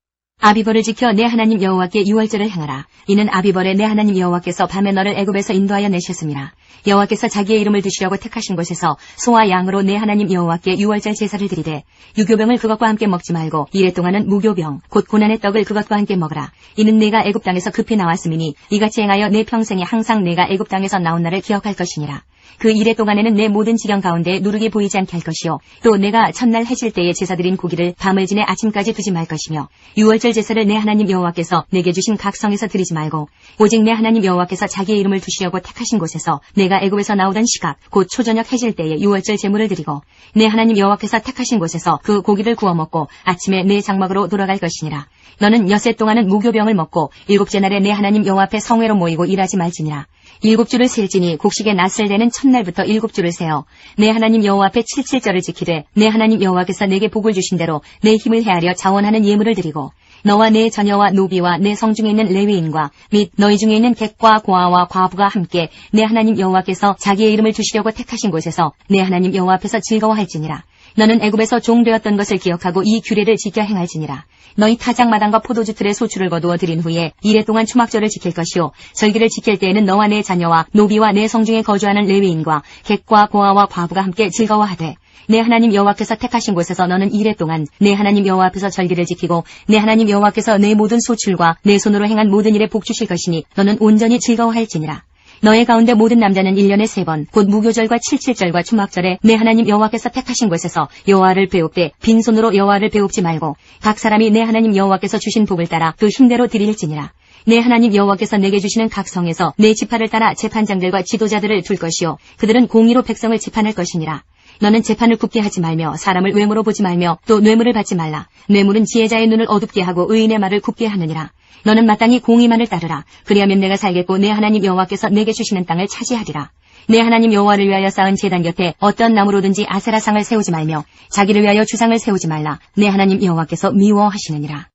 아비벌을 지켜 내 하나님 여호와께 유월절을 행하라. 이는 아비벌에 내 하나님 여호와께서 밤에 너를 애굽에서 인도하여 내셨음이라. 여호와께서 자기의 이름을 두시려고 택하신 곳에서 소와 양으로 내 하나님 여호와께 유월절 제사를 드리되 유교병을 그것과 함께 먹지 말고 이래 동안은 무교병 곧 고난의 떡을 그것과 함께 먹으라. 이는 내가 애굽 땅에서 급히 나왔음이니 이같이 행하여 내 평생에 항상 내가 애굽 땅에서 나온 날을 기억할 것이니라. 그 이래 동안에는 내 모든 지경 가운데 누룩이 보이지 않게 할 것이요 또 내가 첫날 해질 때에 제사드린 고기를 밤을 지내 아침까지 두지 말 것이며 유월절 제사를 내 하나님 여호와께서 내게 주신 각 성에서 드리지 말고 오직 내 하나님 여호와께서 자기의 이름을 두시려고 택하신 곳에서 내가 애굽에서 나오던 시각 곧 초저녁 해질 때에 유월절 제물을 드리고 내 하나님 여호와께서 택하신 곳에서 그 고기를 구워 먹고 아침에 내 장막으로 돌아갈 것이니라. 너는 6해 동안은 무교병을 먹고 7째 날에 내 하나님 여호와 앞에 성회로 모이고 일하지 말지니라. 7주를 셀지니 곡식의 낫을 내는 첫날부터 7주를 세어 내 하나님 여호와 앞에 77절을 지키되 내 하나님 여호와께서 내게 복을 주신 대로 내 힘을 헤아려 자원하는 예물을 드리고 너와 내 자녀와 노비와 내 성중에 있는 레위인과 및 너희 중에 있는 객과 고아와 과부가 함께 내 하나님 여호와께서 자기의 이름을 두시려고 택하신 곳에서 내 하나님 여호와 앞에서 즐거워할지니라. 너는 애굽에서 종되었던 것을 기억하고 이 규례를 지켜 행할지니라. 너희 타작마당과 포도주 틀에 소출을 거두어 드린 후에 이래 동안 초막절을 지킬 것이요 절기를 지킬 때에는 너와 내 자녀와 노비와 내 성중에 거주하는 레위인과 객과 고아와 과부가 함께 즐거워하되 내 하나님 여호와께서 택하신 곳에서 너는 이래 동안 내 하나님 여호와 앞에서 절기를 지키고 내 하나님 여호와께서 내 모든 소출과 내 손으로 행한 모든 일에 복 주실 것이니 너는 온전히 즐거워할지니라. 너의 가운데 모든 남자는 1년에 3번 곧 무교절과 77절과 초막절에 내 하나님 여호와께서 택하신 곳에서 여호와를 배웁되 빈손으로 여호와를 배웁지 말고 각 사람이 내 하나님 여호와께서 주신 복을 따라 그 힘대로 드릴지니라. 내 하나님 여호와께서 내게 주시는 각 성에서 내 지파를 따라 재판장들과 지도자들을 둘 것이요 그들은 공의로 백성을 재판할 것이니라. 너는 재판을 굽게 하지 말며 사람을 외모로 보지 말며 또 뇌물을 받지 말라. 뇌물은 지혜자의 눈을 어둡게 하고 의인의 말을 굽게 하느니라. 너는 마땅히 공의만을 따르라. 그리하면 내가 살겠고 내 하나님 여호와께서 내게 주시는 땅을 차지하리라. 내 하나님 여호와를 위하여 쌓은 제단 곁에 어떤 나무로든지 아세라상을 세우지 말며 자기를 위하여 주상을 세우지 말라. 내 하나님 여호와께서 미워하시느니라.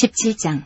17장.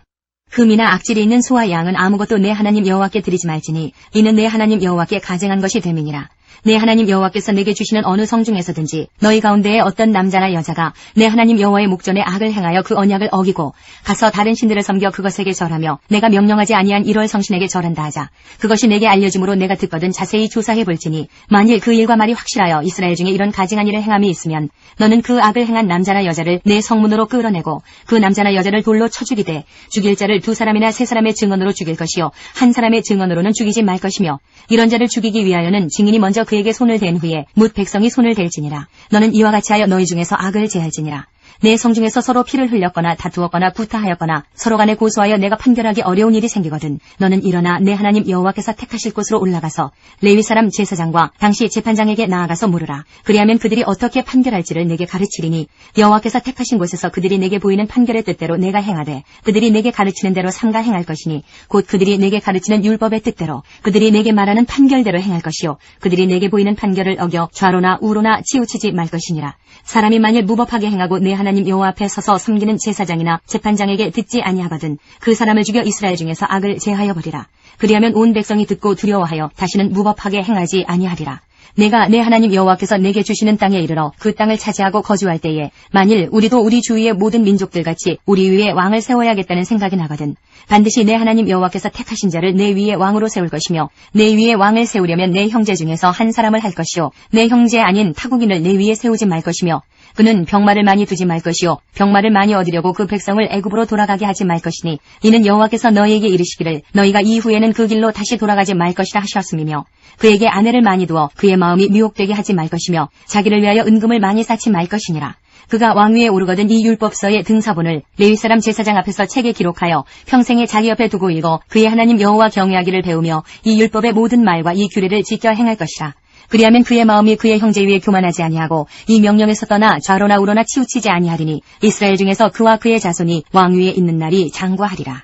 흠이나 악질이 있는 소와 양은 아무것도 내 하나님 여호와께 드리지 말지니 이는 내 하나님 여호와께 가증한 것이 됨이니라. 내 하나님 여호와께서 내게 주시는 어느 성 중에서든지 너희 가운데에 어떤 남자나 여자가 내 하나님 여호와의 목전에 악을 행하여 그 언약을 어기고 가서 다른 신들을 섬겨 그것에게 절하며 내가 명령하지 아니한 1월 성신에게 절한다 하자. 그것이 내게 알려짐으로 내가 듣거든 자세히 조사해 볼지니 만일 그 일과 말이 확실하여 이스라엘 중에 이런 가증한 일을 행함이 있으면 너는 그 악을 행한 남자나 여자를 내 성문으로 끌어내고 그 남자나 여자를 돌로 쳐 죽이되 죽일 자를 2사람이나 3사람의 증언으로 죽일 것이요 한 사람의 증언으로는 죽이지 말 것이며 이런 자를 죽이기 위하여는 증인이 먼저 그에게 손을 댄 후에 뭇 백성이 손을 댈지니라. 너는 이와 같이 하여 너희 중에서 악을 제할지니라. 내 성중에서 서로 피를 흘렸거나 다투었거나 구타하였거나 서로 간에 고소하여 내가 판결하기 어려운 일이 생기거든 너는 일어나 내 하나님 여호와께서 택하실 곳으로 올라가서 레위 사람 제사장과 당시 재판장에게 나아가서 물으라. 그리하면 그들이 어떻게 판결할지를 내게 가르치리니 여호와께서 택하신 곳에서 그들이 내게 보이는 판결의 뜻대로 내가 행하되 그들이 내게 가르치는 대로 삼가 행할 것이니 곧 그들이 내게 가르치는 율법의 뜻대로 그들이 내게 말하는 판결대로 행할 것이요 그들이 내게 보이는 판결을 어겨 좌로나 우로나 치우치지 말 것이니라. 사람이 만일 무법하게 행하고 내 하나님 여호와 앞에 서서 섬기는 제사장이나 재판장에게 듣지 아니하거든 그 사람을 죽여 이스라엘 중에서 악을 제하여 버리라. 그리하면 온 백성이 듣고 두려워하여 다시는 무법하게 행하지 아니하리라. 내가 내 하나님 여호와께서 내게 주시는 땅에 이르러 그 땅을 차지하고 거주할 때에 만일 우리도 우리 주위의 모든 민족들 같이 우리 위에 왕을 세워야겠다는 생각이 나거든 반드시 내 하나님 여호와께서 택하신 자를 내 위에 왕으로 세울 것이며 내 위에 왕을 세우려면 내 형제 중에서 한 사람을 할 것이요 내 형제 아닌 타국인을 내 위에 세우지 말 것이며 그는 병마를 많이 두지 말 것이요 병마를 많이 얻으려고 그 백성을 애굽으로 돌아가게 하지 말 것이니 이는 여호와께서 너희에게 이르시기를 너희가 이후에는 그 길로 다시 돌아가지 말 것이라 하셨음이며 그에게 아내를 많이 두어 그의 마음이 미혹되게 하지 말 것이며 자기를 위하여 은금을 많이 쌓지 말 것이니라. 그가 왕위에 오르거든 이 율법서의 등사본을 레위 사람 제사장 앞에서 책에 기록하여 평생에 자기 옆에 두고 읽어 그의 하나님 여호와 경외하기를 배우며 이 율법의 모든 말과 이 규례를 지켜 행할 것이라. 그리하면 그의 마음이 그의 형제 위에 교만하지 아니하고 이 명령에서 떠나 좌로나 우로나 치우치지 아니하리니 이스라엘 중에서 그와 그의 자손이 왕위에 있는 날이 장구하리라.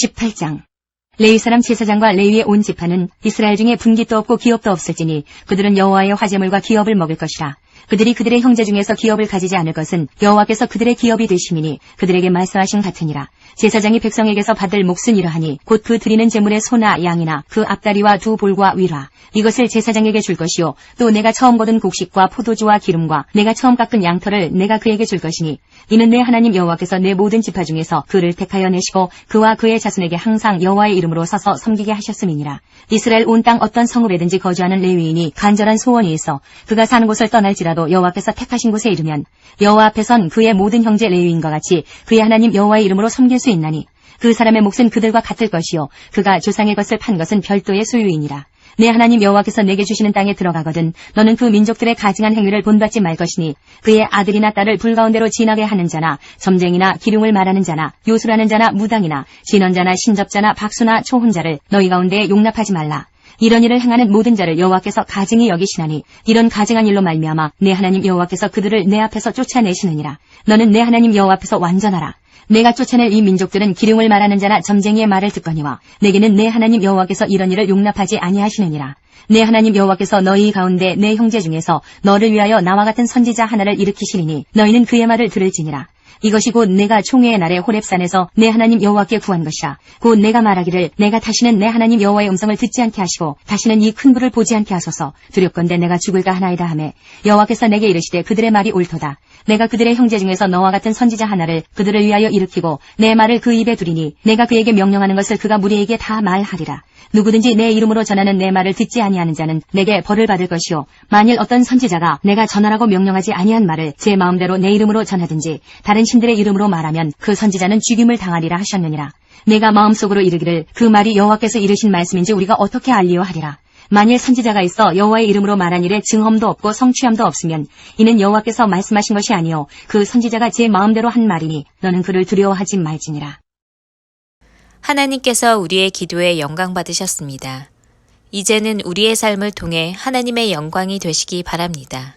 18장 레위 사람 제사장과 레위의 온 지파는 이스라엘 중에 분깃도 없고 기업도 없을지니 그들은 여호와의 화제물과 기업을 먹을 것이라. 그들이 그들의 형제 중에서 기업을 가지지 않을 것은 여호와께서 그들의 기업이 되심이니 그들에게 말씀하신 같으니라. 제사장이 백성에게서 받을 몫은 이러하니 곧 그 드리는 제물의 소나 양이나 그 앞다리와 두 볼과 위라. 이것을 제사장에게 줄 것이요 또 내가 처음 거둔 곡식과 포도주와 기름과 내가 처음 깎은 양털을 내가 그에게 줄 것이니 이는 내 하나님 여호와께서 내 모든 지파 중에서 그를 택하여 내시고 그와 그의 자손에게 항상 여호와의 이름으로 서서 섬기게 하셨음이니라. 이스라엘 온 땅 어떤 성읍에든지 거주하는 레위인이 간절한 소원이 있어 그가 사는 곳을 떠날지라도 여호와께서 택하신 곳에 이르면 여호와 앞에선 그의 모든 형제 레위인과 같이 그의 하나님 여호와의 이름으로 섬길 수 있나니 그 사람의 몫은 그들과 같을 것이요 그가 조상의 것을 판 것은 별도의 소유이니라. 내 하나님 여호와께서 내게 주시는 땅에 들어가거든 너는 그 민족들의 가증한 행위를 본받지 말 것이니 그의 아들이나 딸을 불가운데로 지나게 하는 자나 점쟁이나 기륭을 말하는 자나 요술하는 자나 무당이나 진언자나 신접자나 박수나 초혼자를 너희 가운데에 용납하지 말라. 이런 일을 행하는 모든 자를 여호와께서 가증히 여기시나니 이런 가증한 일로 말미암아 내 하나님 여호와께서 그들을 내 앞에서 쫓아내시느니라. 너는 내 하나님 여호와 앞에서 완전하라. 내가 쫓아낼 이 민족들은 기륭을 말하는 자나 점쟁이의 말을 듣거니와 내게는 내 하나님 여호와께서 이런 일을 용납하지 아니하시느니라. 내 하나님 여호와께서 너희 가운데 내 형제 중에서 너를 위하여 나와 같은 선지자 하나를 일으키시리니 너희는 그의 말을 들을지니라. 이것이 곧 내가 총회의 날에 호렙산에서 내 하나님 여호와께 구한 것이라. 곧 내가 말하기를 내가 다시는 내 하나님 여호와의 음성을 듣지 않게 하시고 다시는 이 큰 불을 보지 않게 하소서. 두렵건대 내가 죽을까 하나이다 하매 여호와께서 내게 이르시되 그들의 말이 옳도다. 내가 그들의 형제 중에서 너와 같은 선지자 하나를 그들을 위하여 일으키고 내 말을 그 입에 두리니 내가 그에게 명령하는 것을 그가 무리에게 다 말하리라. 누구든지 내 이름으로 전하는 내 말을 듣지 아니하는 자는 내게 벌을 받을 것이요 만일 어떤 선지자가 내가 전하라고 명령하지 아니한 말을 제 마음대로 내 이름으로 전하든지 다른 신들의 이름으로 말하면 그 선지자는 죽임을 당하리라 하셨느니라. 내가 마음속으로 이르기를 그 말이 여호와께서 이르신 말씀인지 우리가 어떻게 알리요 하리라. 만일 선지자가 있어 여호와의 이름으로 말한 일에 증언도 없고 성취함도 없으면 이는 여호와께서 말씀하신 것이 아니요 그 선지자가 제 마음대로 한 말이니 너는 그를 두려워하지 말지니라. 하나님께서 우리의 기도에 영광 받으셨습니다. 이제는 우리의 삶을 통해 하나님의 영광이 되시기 바랍니다.